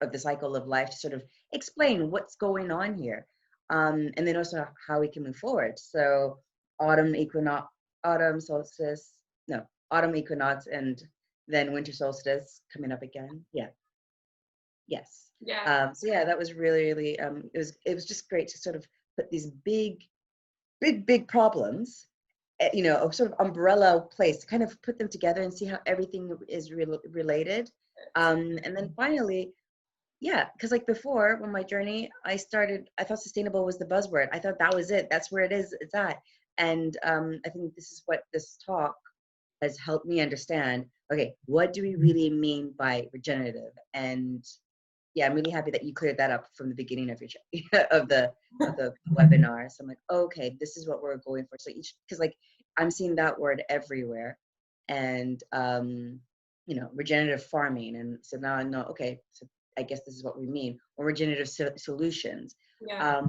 of the cycle of life to sort of explain what's going on here, and then also how we can move forward. So autumn equinox, and then winter solstice coming up again. So that was really it was just great to sort of put these big problems you know, a sort of umbrella place to kind of put them together and see how everything is related. And then finally, yeah, because like before, when my journey, I thought sustainable was the buzzword. I thought that was it. That's where it is. It's at. And I think this is what this talk has helped me understand. Okay, what do we really mean by regenerative? And yeah, I'm really happy that you cleared that up from the beginning of your of the webinar. So I'm like, okay, this is what we're going for. So because like I'm seeing that word everywhere, and you know, regenerative farming, and so now I know. Okay, so I guess this is what we mean, or regenerative solutions. Yeah.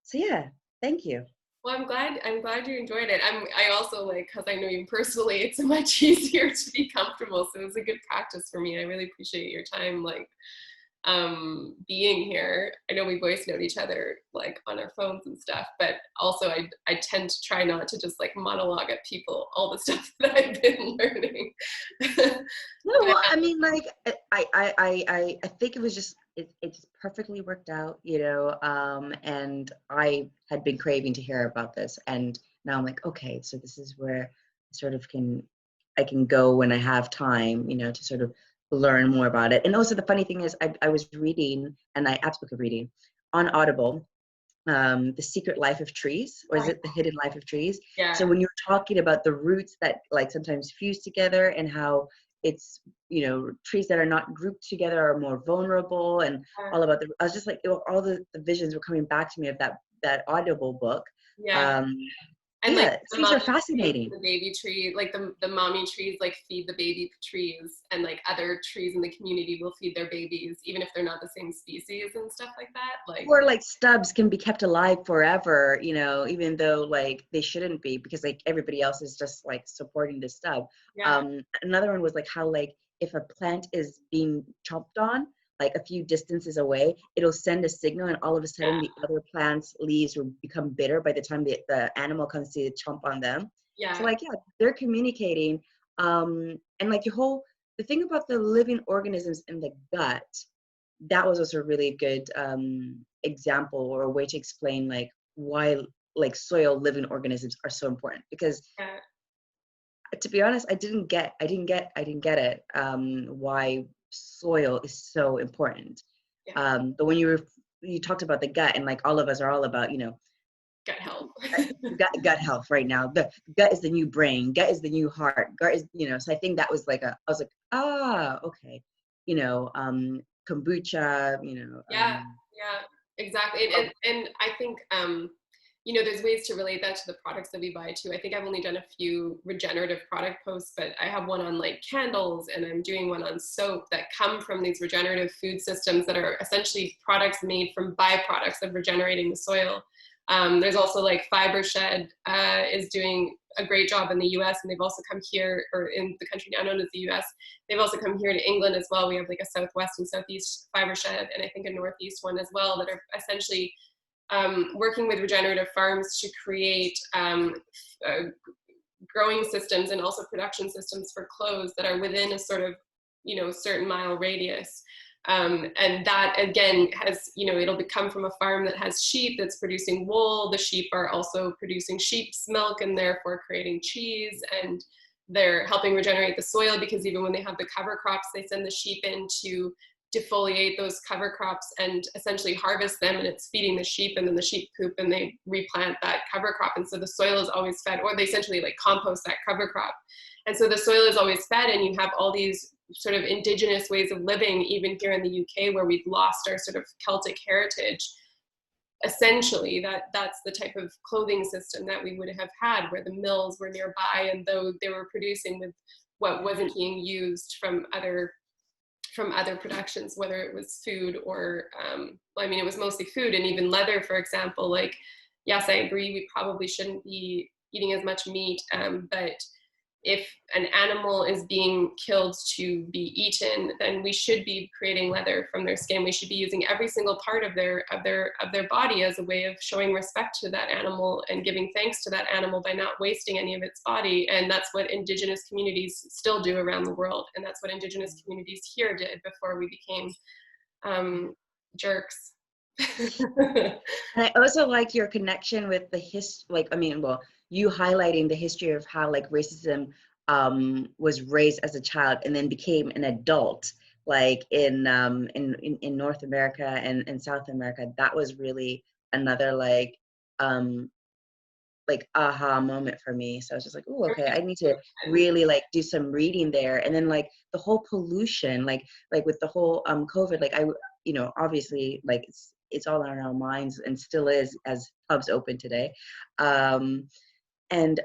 So yeah, thank you. Well, I'm glad you enjoyed it. I also like, because I know you personally, it's much easier to be comfortable. So it was a good practice for me. I really appreciate your time, like being here. I know we voice note each other like on our phones and stuff, but also I tend to try not to just like monologue at people all the stuff that I've been learning. No, well, I mean, like, I think it was just, it just perfectly worked out, you know, and I had been craving to hear about this, and now I'm like, okay, so this is where I sort of I can go when I have time, you know, to sort of learn more about it. And also the funny thing is, I was reading, and I absolutely reading on Audible, The Secret Life of Trees, or is it The Hidden Life of Trees? Yeah. So when you're talking about the roots that like sometimes fuse together, and how it's, you know, trees that are not grouped together are more vulnerable, and all about I was just like, all the visions were coming back to me of that Audible book. Yeah. And yeah, like trees are fascinating. the baby tree, like the mommy trees like feed the baby trees, and like other trees in the community will feed their babies, even if they're not the same species and stuff like that. Like, or like stubs can be kept alive forever, you know, even though like they shouldn't be, because like everybody else is just like supporting the stub. yeah. Another one was like how like if a plant is being chomped on, like a few distances away, it'll send a signal, and all of a sudden the other plant's leaves will become bitter by the time the animal comes to chomp on them. Yeah. So like, yeah, they're communicating. And like the thing about the living organisms in the gut, that was also a really good example or a way to explain like why like soil living organisms are so important. Because to be honest, I didn't get it, why soil is so important. But when you talked about the gut, and like all of us are all about, you know, gut health. gut health right now. The gut is the new brain, gut is the new heart, gut is, you know, so I think that was like I was like, okay, you know, kombucha, you know. Yeah, exactly. And I think, you know, there's ways to relate that to the products that we buy too. I think I've only done a few regenerative product posts, but I have one on like candles, and I'm doing one on soap that come from these regenerative food systems that are essentially products made from byproducts of regenerating the soil. There's also like Fiber Shed is doing a great job in the US, and they've also come here, or in the country now known as the US, they've also come here to England as well. We have like a Southwest and Southeast Fiber Shed, and I think a Northeast one as well, that are essentially working with regenerative farms to create growing systems and also production systems for clothes that are within a sort of, you know, certain mile radius. And that again has, you know, it'll come from a farm that has sheep that's producing wool. The sheep are also producing sheep's milk and therefore creating cheese, and they're helping regenerate the soil, because even when they have the cover crops, they send the sheep in to defoliate those cover crops and essentially harvest them, and it's feeding the sheep, and then the sheep poop and they replant that cover crop, and so the soil is always fed, or they essentially like compost that cover crop, and so the soil is always fed, and you have all these sort of indigenous ways of living, even here in the UK, where we've lost our sort of Celtic heritage. Essentially, that's the type of clothing system that we would have had, where the mills were nearby, and though they were producing with what wasn't being used from other productions, whether it was food or I mean, it was mostly food, and even leather, for example. Like, yes, I agree, we probably shouldn't be eating as much meat, but if an animal is being killed to be eaten, then we should be creating leather from their skin. We should be using every single part of their body as a way of showing respect to that animal and giving thanks to that animal by not wasting any of its body. And that's what indigenous communities still do around the world. And that's what indigenous communities here did before we became jerks. And I also like your connection with the like, I mean, well, you highlighting the history of how like racism was raised as a child and then became an adult, like in North America and South America. That was really another like aha moment for me. So I was just like, oh, okay, I need to really like do some reading there. And then like the whole pollution, like with the whole COVID, like obviously like it's all on our minds and still is as pubs open today. And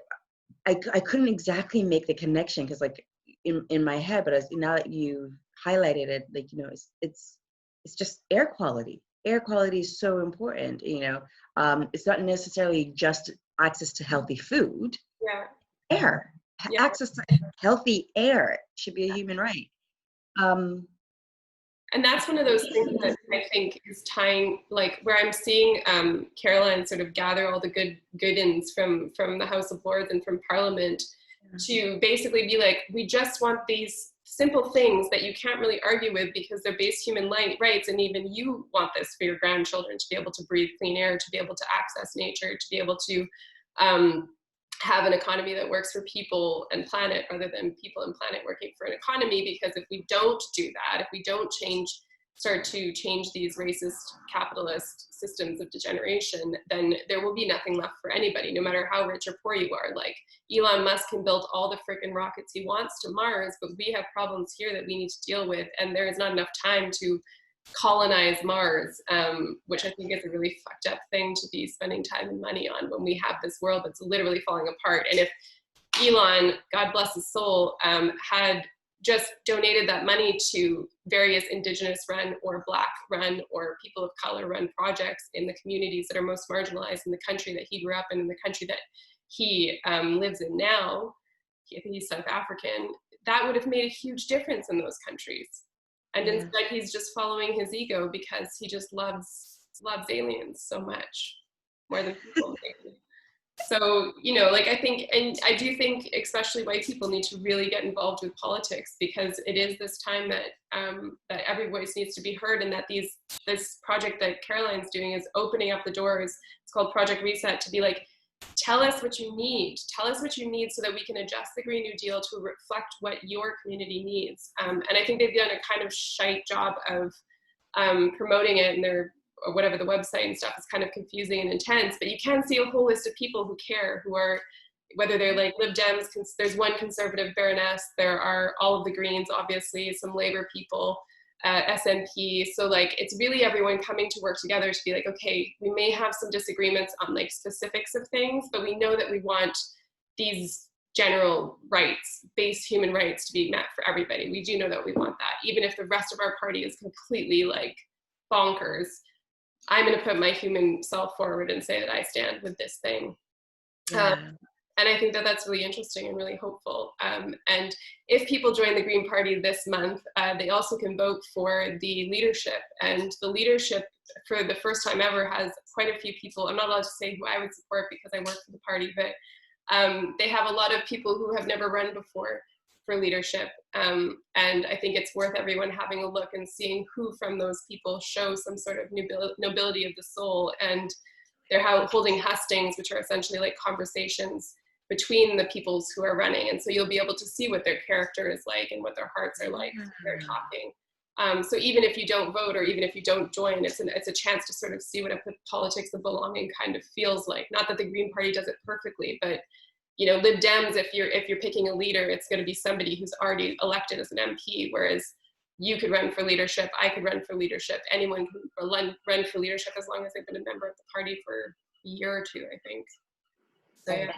I couldn't exactly make the connection because like in my head, but now that you highlighted it, like, it's just air quality. Air quality is so important, it's not necessarily just access to healthy food. Yeah. Air. Yeah. Access to healthy air should be a human right. And that's one of those things that I think is tying, like where I'm seeing Caroline sort of gather all the good-ins from the House of Lords and from Parliament to basically be like, we just want these simple things that you can't really argue with because they're base human rights, and even you want this for your grandchildren, to be able to breathe clean air, to be able to access nature, to be able to have an economy that works for people and planet rather than people and planet working for an economy. Because if we don't do that, if we don't start to change these racist capitalist systems of degeneration, then there will be nothing left for anybody, no matter how rich or poor you are. Like Elon Musk can build all the freaking rockets he wants to Mars, but we have problems here that we need to deal with, and there is not enough time to colonize Mars, which I think is a really fucked up thing to be spending time and money on when we have this world that's literally falling apart. And if Elon, God bless his soul, had just donated that money to various indigenous run or Black run or people of color run projects in the communities that are most marginalized in the country that he grew up in the country that he lives in now, I think he's South African, that would have made a huge difference in those countries. And instead he's just following his ego because he just loves aliens so much, more than people maybe. So, like I think, and I do think especially white people need to really get involved with politics, because it is this time that that every voice needs to be heard, and that this project that Caroline's doing is opening up the doors. It's called Project Reset, to be like, tell us what you need. Tell us what you need so that we can adjust the Green New Deal to reflect what your community needs. And I think they've done a kind of shite job of promoting it, and or whatever, the website and stuff is kind of confusing and intense, but you can see a whole list of people who care, who are, whether they're like Lib Dems, there's one conservative baroness, there are all of the Greens, obviously, some Labour people, SNP. So like, it's really everyone coming to work together to be like, okay, we may have some disagreements on like specifics of things, but we know that we want these general rights, base human rights, to be met for everybody. We do know that we want that, even if the rest of our party is completely like bonkers. I'm going to put my human self forward and say that I stand with this thing. And I think that that's really interesting and really hopeful. And if people join the Green Party this month, they also can vote for the leadership. And the leadership, for the first time ever, has quite a few people. I'm not allowed to say who I would support because I work for the party, but they have a lot of people who have never run before for leadership. And I think it's worth everyone having a look and seeing who from those people show some sort of nobility of the soul. And they're holding hustings, which are essentially like conversations between the peoples who are running. And so you'll be able to see what their character is like and what their hearts are like when they're talking. So even if you don't vote, or even if you don't join, it's a chance to sort of see what a politics of belonging kind of feels like. Not that the Green Party does it perfectly, but Lib Dems, if you're picking a leader, it's going to be somebody who's already elected as an MP, whereas you could run for leadership, I could run for leadership, anyone can run for leadership as long as they've been a member of the party for a year or two, I think. So, yeah.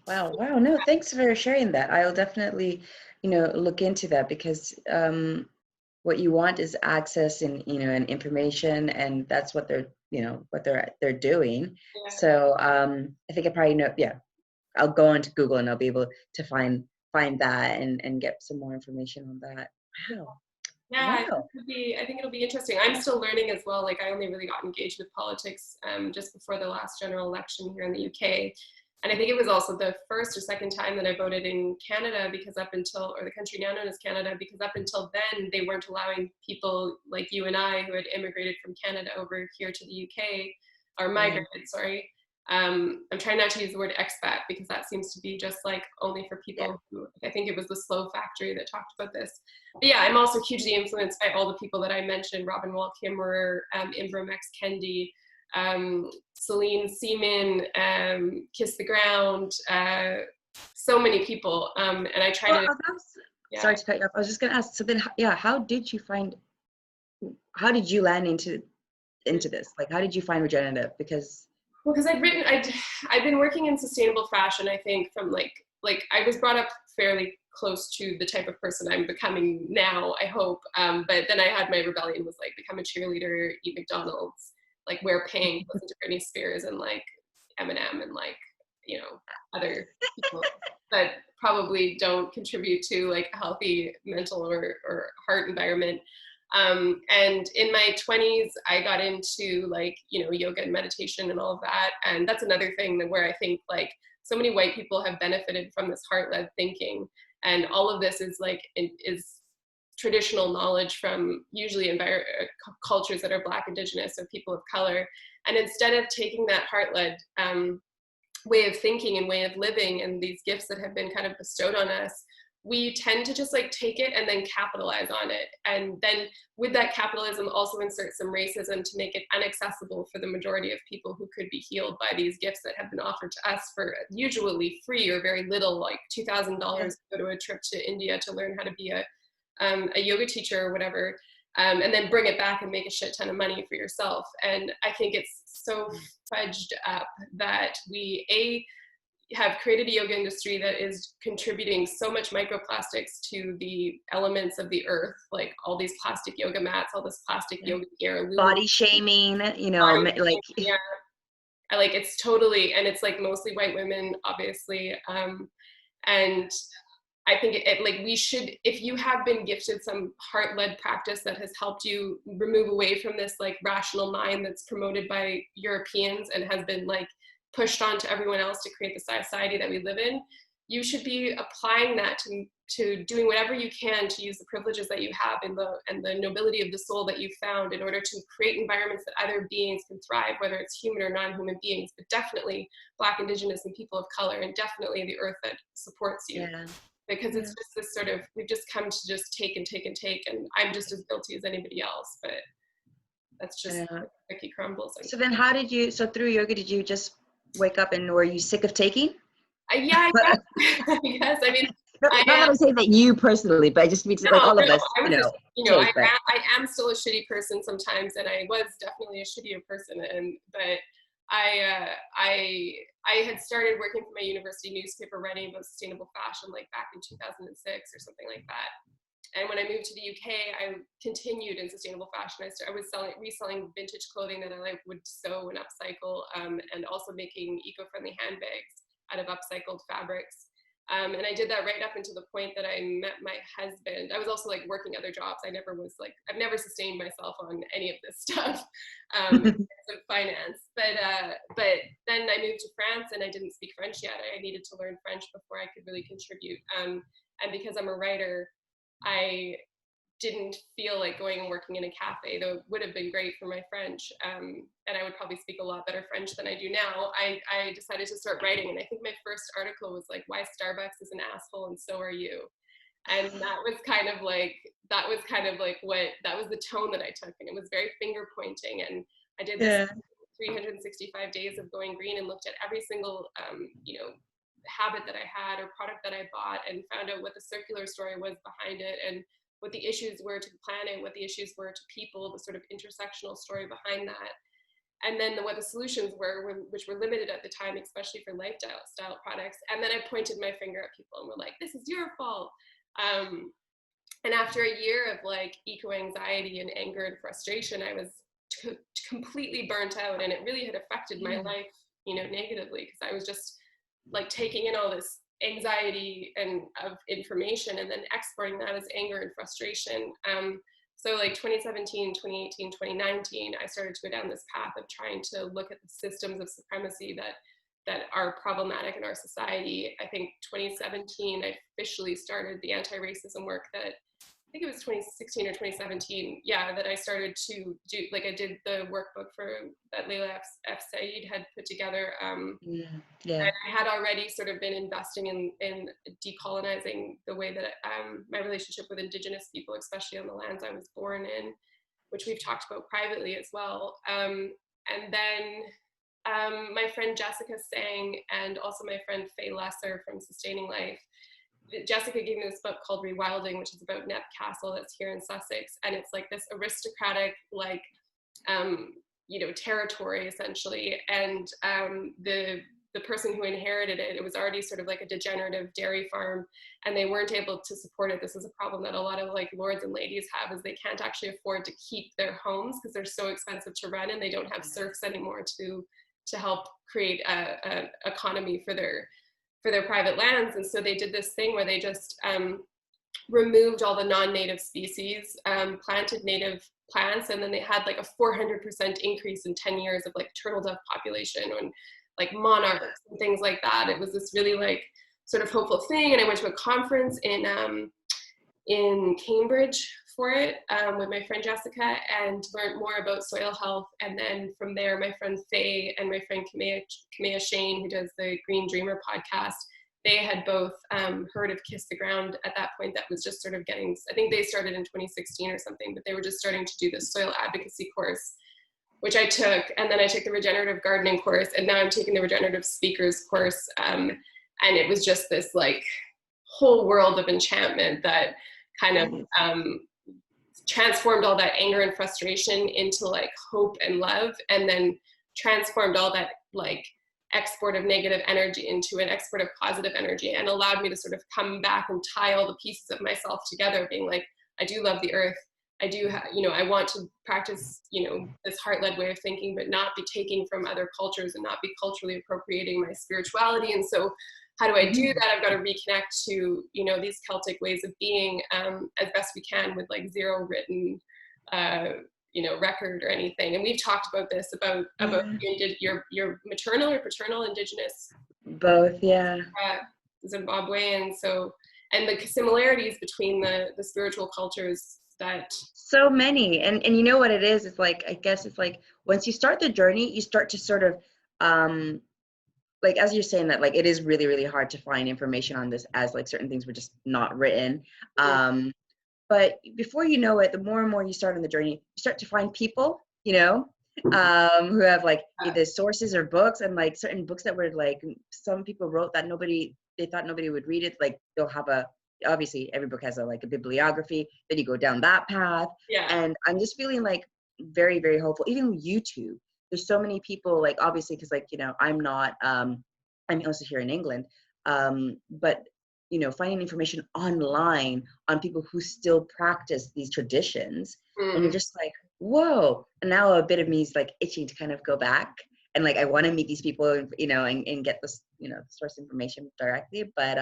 Wow. No, thanks for sharing that. I'll definitely, look into that, because what you want is access and, and information, and that's what they're, what they're doing. Yeah. So I think I probably know, I'll go into Google and I'll be able to find that and get some more information on that. Wow. Yeah, wow. I think it'll be interesting. I'm still learning as well. Like, I only really got engaged with politics just before the last general election here in the UK. And I think it was also the first or second time that I voted in Canada, because or the country now known as Canada, because up until then, they weren't allowing people like you and I who had immigrated from Canada over here to the UK, or migrated, sorry, I'm trying not to use the word expat because that seems to be just like only for people who, I think it was the Slow Factory that talked about this. But yeah, I'm also hugely influenced by all the people that I mentioned: Robin Wall Kimmerer, Ibram X Kendi, Celine Seaman, Kiss the Ground, so many people. And I try to, sorry to cut you off. I was just going to ask, so then, yeah, how did you land into this? Like, how did you find regenerative? Because I've been working in sustainable fashion, I think, from like I was brought up fairly close to the type of person I'm becoming now, I hope. But then I had my rebellion was like become a cheerleader, eat McDonald's, like wear pink, listen to Britney Spears and like Eminem and like, you know, other people that probably don't contribute to like a healthy mental or heart environment. And in my 20s, I got into like, you know, yoga and meditation and all of that. And that's another thing that where I think like so many white people have benefited from this heart-led thinking. And all of this is like, is traditional knowledge from usually cultures that are Black, Indigenous, or people of color. And instead of taking that heart-led way of thinking and way of living and these gifts that have been kind of bestowed on us, we tend to just like take it and then capitalize on it. And then with that capitalism also insert some racism to make it inaccessible for the majority of people who could be healed by these gifts that have been offered to us for usually free or very little, like $2,000 to go to a trip to India to learn how to be a yoga teacher or whatever, and then bring it back and make a shit ton of money for yourself. And I think it's so fudged up that we have created a yoga industry that is contributing so much microplastics to the elements of the earth, like all these plastic yoga mats, all this plastic yoga gear, body shaming, you know, like like it's totally, and it's like mostly white women, obviously, and I think like we should, if you have been gifted some heart-led practice that has helped you remove away from this like rational mind that's promoted by Europeans and has been like pushed on to everyone else to create the society that we live in, you should be applying that to doing whatever you can to use the privileges that you have and the nobility of the soul that you found in order to create environments that other beings can thrive, whether it's human or non-human beings, but definitely Black, Indigenous, and people of color, and definitely the earth that supports you. Yeah. Because it's just this sort of, we've just come to just take and take and take, and I'm just as guilty as anybody else, but that's just the cookie crumbles. So then how did you, so through yoga, did you just wake up and were you sick of taking? Yeah, I guess. I mean, not that I'm saying that you personally, but I just mean like all of us, I am still a shitty person sometimes, and I was definitely a shittier person, but I had started working for my university newspaper writing about sustainable fashion like back in 2006 or something like that. And when I moved to the UK, I continued in sustainable fashion. I was reselling vintage clothing that I would sew and upcycle, and also making eco-friendly handbags out of upcycled fabrics. And I did that right up until the point that I met my husband. I was also like working other jobs. I've never sustained myself on any of this stuff, of finance. But then I moved to France and I didn't speak French yet. I needed to learn French before I could really contribute. And because I'm a writer, I didn't feel like going and working in a cafe, though it would have been great for my French, and I would probably speak a lot better French than I do now. I decided to start writing, and I think my first article was like, why Starbucks is an asshole and so are you. And that was kind of like that was the tone that I took, and it was very finger pointing. And I did this 365 days of going green and looked at every single habit that I had or product that I bought, and found out what the circular story was behind it, and what the issues were to the planet, what the issues were to people, the sort of intersectional story behind that. And then what the solutions were, which were limited at the time, especially for lifestyle products. And then I pointed my finger at people and were like, this is your fault. And after a year of like eco-anxiety and anger and frustration, I was completely burnt out, and it really had affected my life, negatively, because I was just like taking in all this anxiety and of information and then exporting that as anger and frustration. So like 2017, 2018, 2019, I started to go down this path of trying to look at the systems of supremacy that are problematic in our society. I think 2017, I officially started the anti-racism work that think it was 2016 or 2017, that I started to do, like I did the workbook that Layla F Saad had put together. Yeah. And I had already sort of been investing in decolonizing the way that my relationship with Indigenous people, especially on the lands I was born in, which we've talked about privately as well. And then my friend Jessica sang, and also my friend Faye Lesser from Sustaining Life. Jessica gave me this book called Rewilding, which is about Knepp Castle that's here in Sussex. And it's like this aristocratic, like, territory essentially. And the person who inherited it, it was already sort of like a degenerative dairy farm, and they weren't able to support it. This is a problem that a lot of like lords and ladies have, is they can't actually afford to keep their homes because they're so expensive to run, and they don't have serfs anymore to help create a economy for their private lands. And so they did this thing where they just removed all the non-native species, planted native plants, and then they had like a 400% increase in 10 years of like turtle dove population and like monarchs and things like that. It was this really like sort of hopeful thing. And I went to a conference in Cambridge for it with my friend Jessica, and learned more about soil health. And then from there, my friend Faye and my friend Kamea Shane, who does the Green Dreamer podcast, they had both heard of Kiss the Ground at that point. That was just sort of getting, I think they started in 2016 or something, but they were just starting to do this soil advocacy course, which I took. And then I took the regenerative gardening course, and now I'm taking the regenerative speakers course. And it was just this like whole world of enchantment that kind of transformed all that anger and frustration into like hope and love, and then transformed all that like export of negative energy into an export of positive energy, and allowed me to sort of come back and tie all the pieces of myself together, being like, I do love the earth. I do, I want to practice, this heart-led way of thinking, but not be taking from other cultures and not be culturally appropriating my spirituality. And so how do I do that? I've got to reconnect to, these Celtic ways of being as best we can, with like zero written, record or anything. And we've talked about this, about your maternal or paternal Indigenous. Both, yeah. Zimbabwean. So, and the similarities between the spiritual cultures. That so many, and you know what it is, it's like, I guess it's like once you start the journey, you start to sort of like, as you're saying that, like, it is really, really hard to find information on this, as like certain things were just not written. But before you know it, the more and more you start on the journey, you start to find people, who have like either sources or books, and like certain books that were like, some people wrote that they thought nobody would read it. Like they'll have obviously every book has a bibliography, then you go down that path. And I'm just feeling like very, very hopeful. Even YouTube, there's so many people, like, obviously, because like, I'm not I'm also here in England, but finding information online on people who still practice these traditions, and you're just like, whoa. And now a bit of me is like itching to kind of go back, and like I want to meet these people, and get this source information directly. But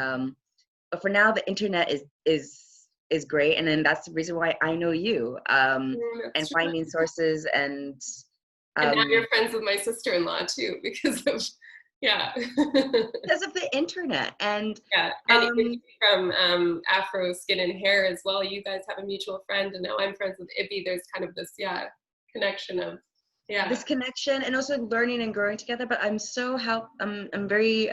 for now, the internet is great, and then that's the reason why I know you, and finding sources, and now you're friends with my sister-in-law too, because of because of the internet. And and from Afro Skin and Hair as well. You guys have a mutual friend, and now I'm friends with Ibby. There's kind of this connection of this connection, and also learning and growing together. But I'm I'm very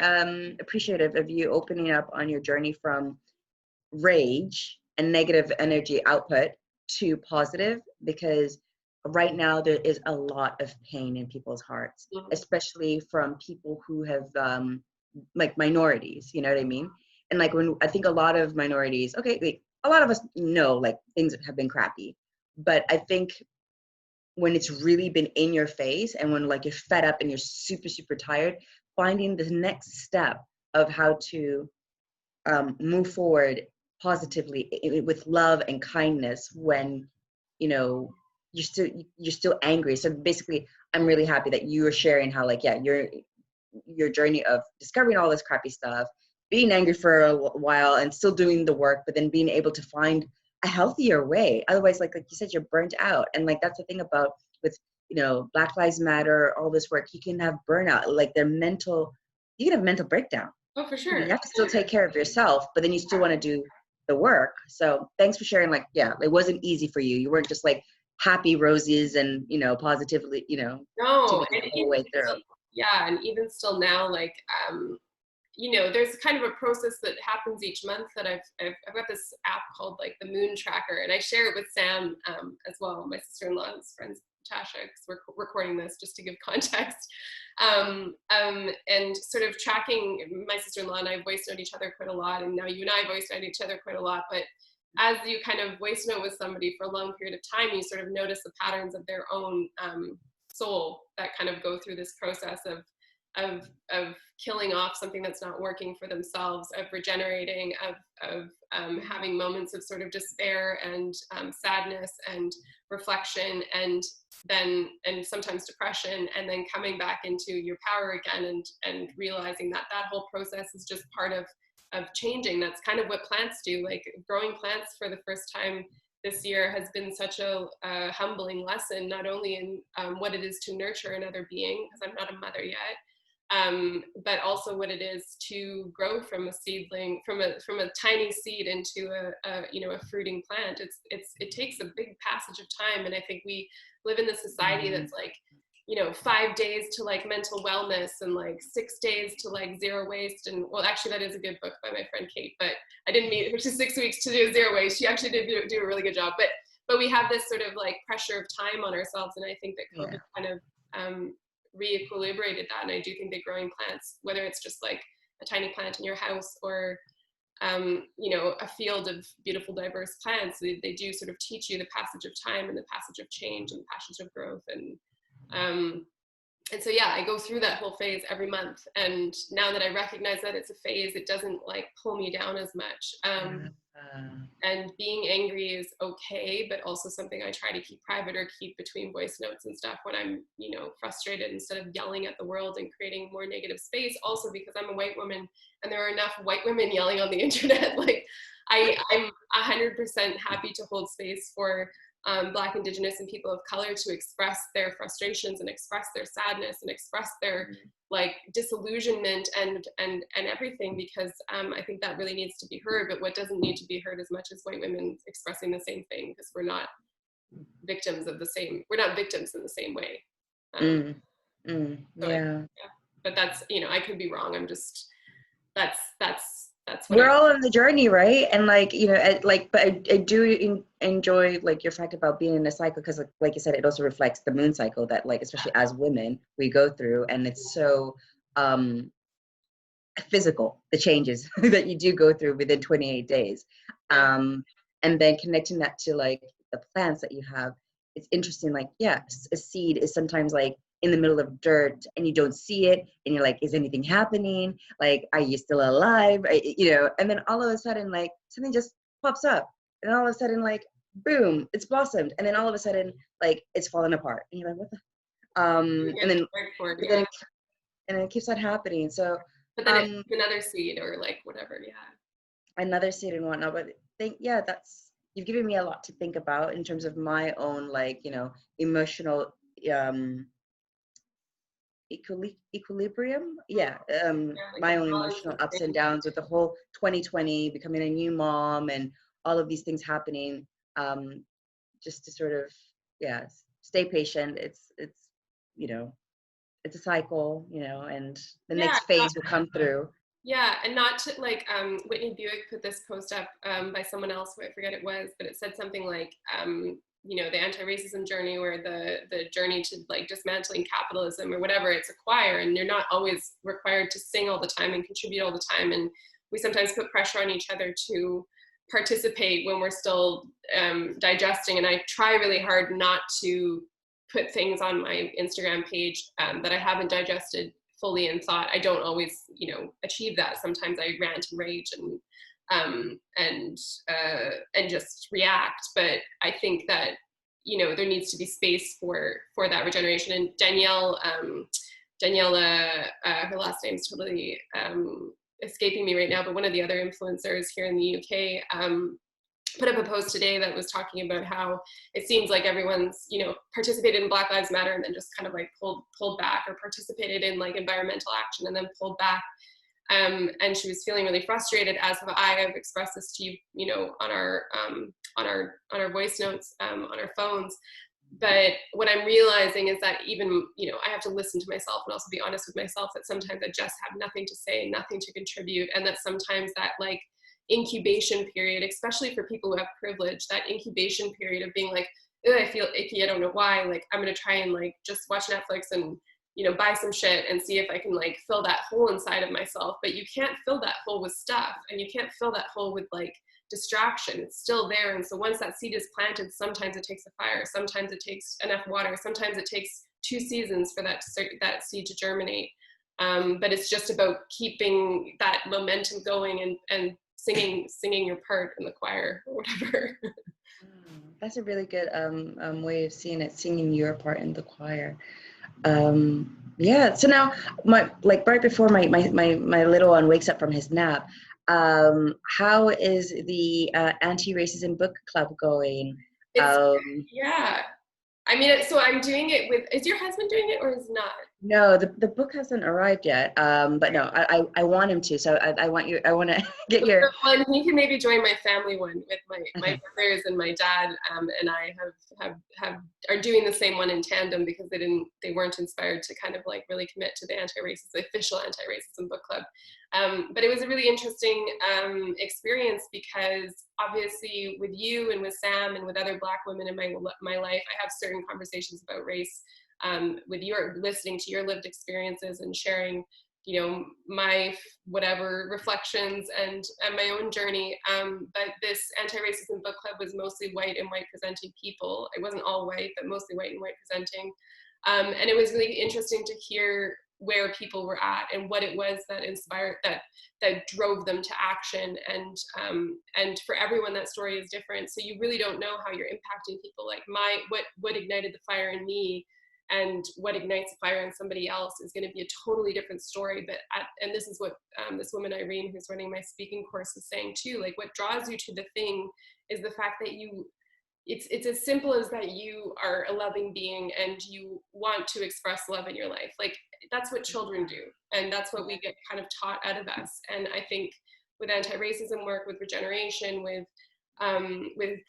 appreciative of you opening up on your journey from rage and negative energy output to positive, because right now there is a lot of pain in people's hearts, especially from people who have like minorities, you know what I mean? And like, when I think a lot of minorities, a lot of us know like things have been crappy, but I think when it's really been in your face, and when like you're fed up and you're super, super tired, finding the next step of how to move forward positively with love and kindness when you're still angry. So basically, I'm really happy that you are sharing how like your journey of discovering all this crappy stuff, being angry for a while and still doing the work, but then being able to find a healthier way. Otherwise, like you said, you're burnt out. And like, that's the thing about with, Black Lives Matter, all this work, you can have burnout, like you can have mental breakdown. Oh, for sure. You have to still take care of yourself, but then you still want to do the work. So thanks for sharing. Like, yeah, it wasn't easy for you. You weren't just like happy roses and, you know, positively, you know, No, positivity and the whole way through. yeah, and even still now, like, you know, there's kind of a process that happens each month that I've got this app called like the Moon Tracker, and I share it with Sam as well, my sister-in-law's friends, Tasha, because we're recording this just to give context. And sort of tracking, my sister-in-law and I voice note each other quite a lot, and now you and I voice note each other quite a lot, but as you kind of voice note with somebody for a long period of time, you sort of notice the patterns of their own soul that kind of go through this process of killing off something that's not working for themselves, of regenerating, of having moments of sort of despair and sadness and reflection, and sometimes depression, and then coming back into your power again, and realizing that that whole process is just part of changing. That's kind of what plants do. Like, growing plants for the first time this year has been such a humbling lesson, not only in what it is to nurture another being, because I'm not a mother yet, but also what it is to grow from a seedling, from a tiny seed into a fruiting plant. It takes a big passage of time, and I think we live in this society that's like, 5 days to like mental wellness, and like 6 days to like zero waste. And well, actually that is a good book by my friend Kate, but I didn't meet her to 6 weeks to do zero waste. She actually did do a really good job, but we have this sort of like pressure of time on ourselves. And I think that COVID kind of re-equilibrated that. And I do think that growing plants, whether it's just like a tiny plant in your house or a field of beautiful diverse plants, they do sort of teach you the passage of time and the passage of change and the passage of growth. And so, yeah, I go through that whole phase every month. And now that I recognize that it's a phase, it doesn't like pull me down as much. And being angry is okay, but also something I try to keep private or keep between voice notes and stuff when I'm, frustrated, instead of yelling at the world and creating more negative space. Also because I'm a white woman and there are enough white women yelling on the internet. Like, I'm 100% happy to hold space for Black, Indigenous, and people of color to express their frustrations and express their sadness and express their like disillusionment and everything, because I think that really needs to be heard. But what doesn't need to be heard as much as white women expressing the same thing, because we're not victims in the same way. Yeah. But that's, I could be wrong. I'm just, that's what we're all on the journey, right? And like, but I do enjoy like your fact about being in a cycle, because like you said, it also reflects the moon cycle that, like, especially as women, we go through, and it's so physical, the changes that you do go through within 28 days. And then connecting that to like the plants that you have, it's interesting. Like, yeah, a seed is sometimes like in the middle of dirt and you don't see it, and you're like, is anything happening? Like, are you still alive? And then all of a sudden, like, something just pops up, and all of a sudden, like, boom, it's blossomed, and then all of a sudden, like, it's fallen apart, and you're like, what the and then it keeps on happening. So but then it's another seed or like whatever. Another seed and whatnot. But that's, you've given me a lot to think about in terms of my own, like, emotional equilibrium. My own emotional ups and downs with the whole 2020, becoming a new mom, and all of these things happening. Just to sort of stay patient. It's it's a cycle, and the next phase will come through. Yeah, and not to like, Whitney Buick put this post up by someone else who I forget it was, but it said something like, the anti-racism journey, or the journey to like dismantling capitalism or whatever, it's a choir, and you're not always required to sing all the time and contribute all the time. And we sometimes put pressure on each other to participate when we're still digesting. And I try really hard not to put things on my Instagram page that I haven't digested fully in thought. I don't always, achieve that. Sometimes I rant and rage and just react. But I think that, there needs to be space for that regeneration. And Danielle, her last name's totally escaping me right now, but one of the other influencers here in the UK put up a post today that was talking about how it seems like everyone's, participated in Black Lives Matter and then just kind of like pulled back, or participated in like environmental action and then pulled back. And she was feeling really frustrated, as have I. I've expressed this to you, you know, on our voice notes, on our phones. But what I'm realizing is that even, you know, I have to listen to myself and also be honest with myself that sometimes I just have nothing to say, nothing to contribute. And that sometimes that like incubation period, especially for people who have privilege, that incubation period of being like, I feel icky, I don't know why, like I'm going to try and like just watch Netflix and, you know, buy some shit and see if I can like fill that hole inside of myself. But you can't fill that hole with stuff, and you can't fill that hole with like distraction. It's still there. And so once that seed is planted, sometimes it takes a fire, sometimes it takes enough water, sometimes it takes 2 seasons for that seed to germinate. But it's just about keeping that momentum going and singing your part in the choir or whatever. That's a really good way of seeing it, singing your part in the choir. Yeah. So now, right before my little one wakes up from his nap, how is the anti-racism book club going? Yeah. I mean, so I'm doing it with, is your husband doing it or is not? No, the book hasn't arrived yet. But no, I want him to. So I want to get your. Well, he can maybe join my family one with my brothers and my dad, and I are doing the same one in tandem because they weren't inspired to kind of like really commit to the official anti-racism book club. But it was a really interesting experience because obviously with you and with Sam and with other Black women in my life, I have certain conversations about race. With your listening to your lived experiences and sharing, you know, my whatever reflections and my own journey. But this anti-racism book club was mostly white and white presenting people. It wasn't all white, but mostly white and white presenting. And it was really interesting to hear where people were at and what it was that inspired, that drove them to action. And for everyone, that story is different. So you really don't know how you're impacting people. Like what ignited the fire in me and what ignites a fire in somebody else is going to be a totally different story. And this is what this woman Irene, who's running my speaking course, is saying too. Like what draws you to the thing is the fact that it's as simple as that you are a loving being and you want to express love in your life. Like that's what children do, and that's what we get kind of taught out of us. And I think with anti-racism work, with regeneration, with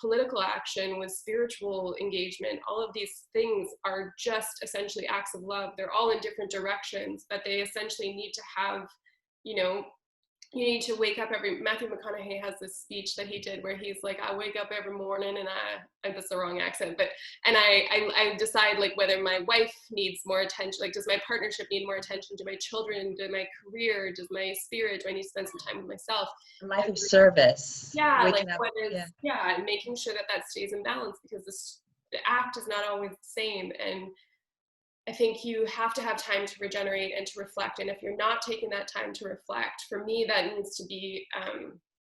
political action, with spiritual engagement, all of these things are just essentially acts of love. They're all in different directions, but they essentially need to have, you know, you need to wake up Matthew McConaughey has this speech that he did where he's like, I wake up every morning and that's the wrong accent, but, and I decide like whether my wife needs more attention, like does my partnership need more attention, do my children, do my career, does my spirit, do I need to spend some time with myself? A life of service. Yeah, Waking like up, what is, and making sure that stays in balance because the act is not always the same. And I think you have to have time to regenerate and to reflect. And if you're not taking that time to reflect, for me, that needs to be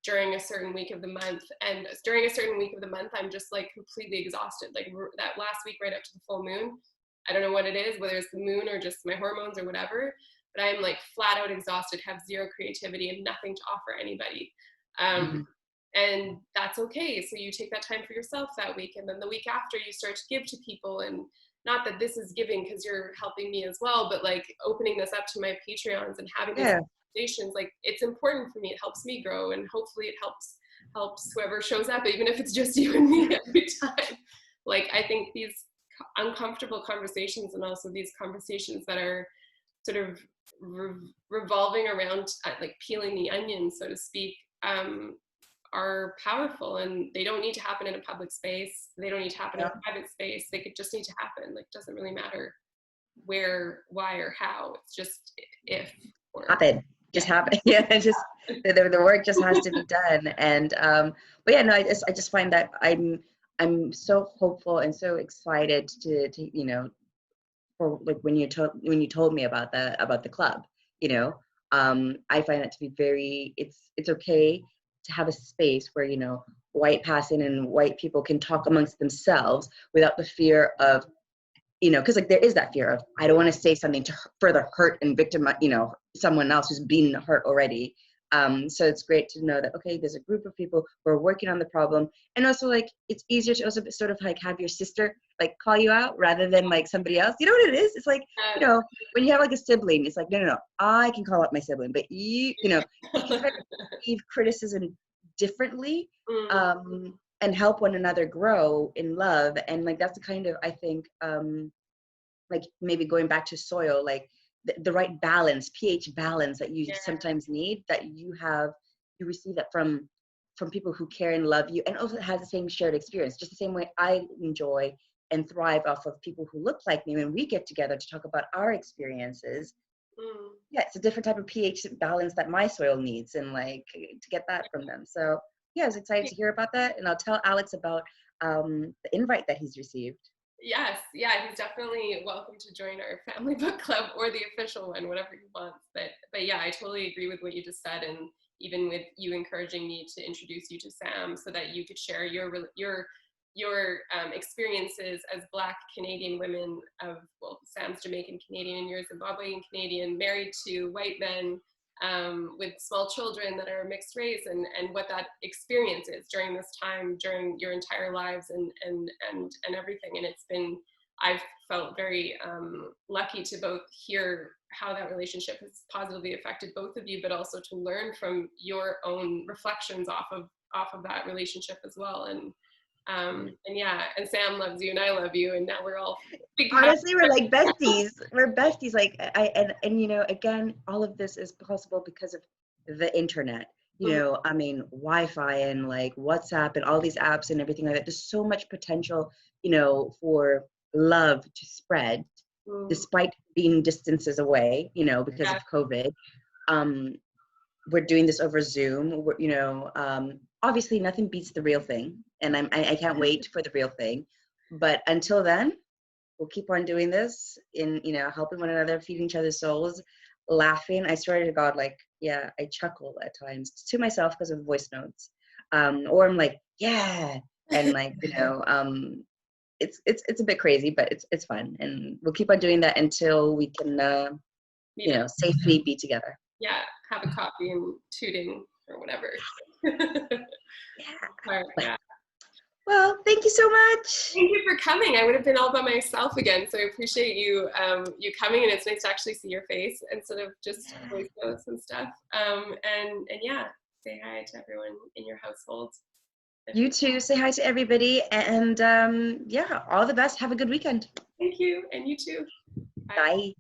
during a certain week of the month. And during a certain week of the month, I'm just like completely exhausted. Like that last week right up to the full moon, I don't know what it is, whether it's the moon or just my hormones or whatever, but I'm like flat out exhausted, have zero creativity and nothing to offer anybody. And that's okay. So you take that time for yourself that week. And then the week after you start to give to people, and not that this is giving because you're helping me as well, but like opening this up to my Patreons and having these conversations, like it's important for me. It helps me grow, and hopefully it helps whoever shows up, even if it's just you and me every time. Like I think these uncomfortable conversations, and also these conversations that are sort of revolving around like peeling the onion, so to speak, are powerful, and they don't need to happen in a public space. They don't need to happen in a private space. They could just need to happen. Like, doesn't really matter where, why, or how. It's just if. Or, happen. Just happen. Yeah, it's just the work just has to be done. And but yeah, no, I just find that I'm so hopeful and so excited to you know, for like when you told me about the club, you know, I find that to be very, it's okay to have a space where, you know, white passing and white people can talk amongst themselves without the fear of, you know, because like there is that fear of, I don't want to say something to further hurt and victim, you know, someone else who's been hurt already. So it's great to know that, okay, there's a group of people who are working on the problem. And also, like, it's easier to also sort of like have your sister like call you out rather than like somebody else. You know what it is? It's like, you know, when you have like a sibling, it's like, no, I can call out my sibling, but you know, you can kind of receive criticism differently, and help one another grow in love. And like, that's the kind of, I think, like maybe going back to soil, like the right balance, pH balance that you sometimes need, that you receive that from people who care and love you, and also have the same shared experience, just the same way I enjoy and thrive off of people who look like me when we get together to talk about our experiences. Yeah, it's a different type of pH balance that my soil needs, and like to get that from them. So yeah, I was excited to hear about that, and I'll tell Alex about the invite that he's received. Yes, yeah, he's definitely welcome to join our family book club, or the official one, whatever he wants. But yeah, I totally agree with what you just said, and even with you encouraging me to introduce you to Sam so that you could share your experiences as Black Canadian women of, well, Sam's Jamaican Canadian and you're Zimbabwean Canadian, married to white men, with small children that are mixed race, and what that experience is during this time, during your entire lives, and everything. And it's been, I've felt very lucky to both hear how that relationship has positively affected both of you, but also to learn from your own reflections off of that relationship as well. And yeah, and Sam loves you and I love you, and now we're all honestly, we're like besties. We're besties. Like and you know, again, all of this is possible because of the internet. You know, I mean, Wi-Fi and like WhatsApp and all these apps and everything like that. There's so much potential, you know, for love to spread, despite being distances away, you know, because of COVID. We're doing this over Zoom. You know, obviously nothing beats the real thing, and I can't wait for the real thing. But until then, we'll keep on doing this, in, you know, helping one another, feeding each other's souls, laughing. I swear to God, like, yeah, I chuckle at times to myself because of voice notes, or I'm like, yeah, and like, you know, it's a bit crazy, but it's fun, and we'll keep on doing that until we can, you know, safely be together. Yeah, have a coffee and tooting or whatever. Yeah. Well, thank you so much. Thank you for coming. I would have been all by myself again, so I appreciate you you coming, and it's nice to actually see your face instead of just voice notes and stuff. And yeah, say hi to everyone in your household. You too. Say hi to everybody, and yeah, all the best. Have a good weekend. Thank you, and you too. Bye.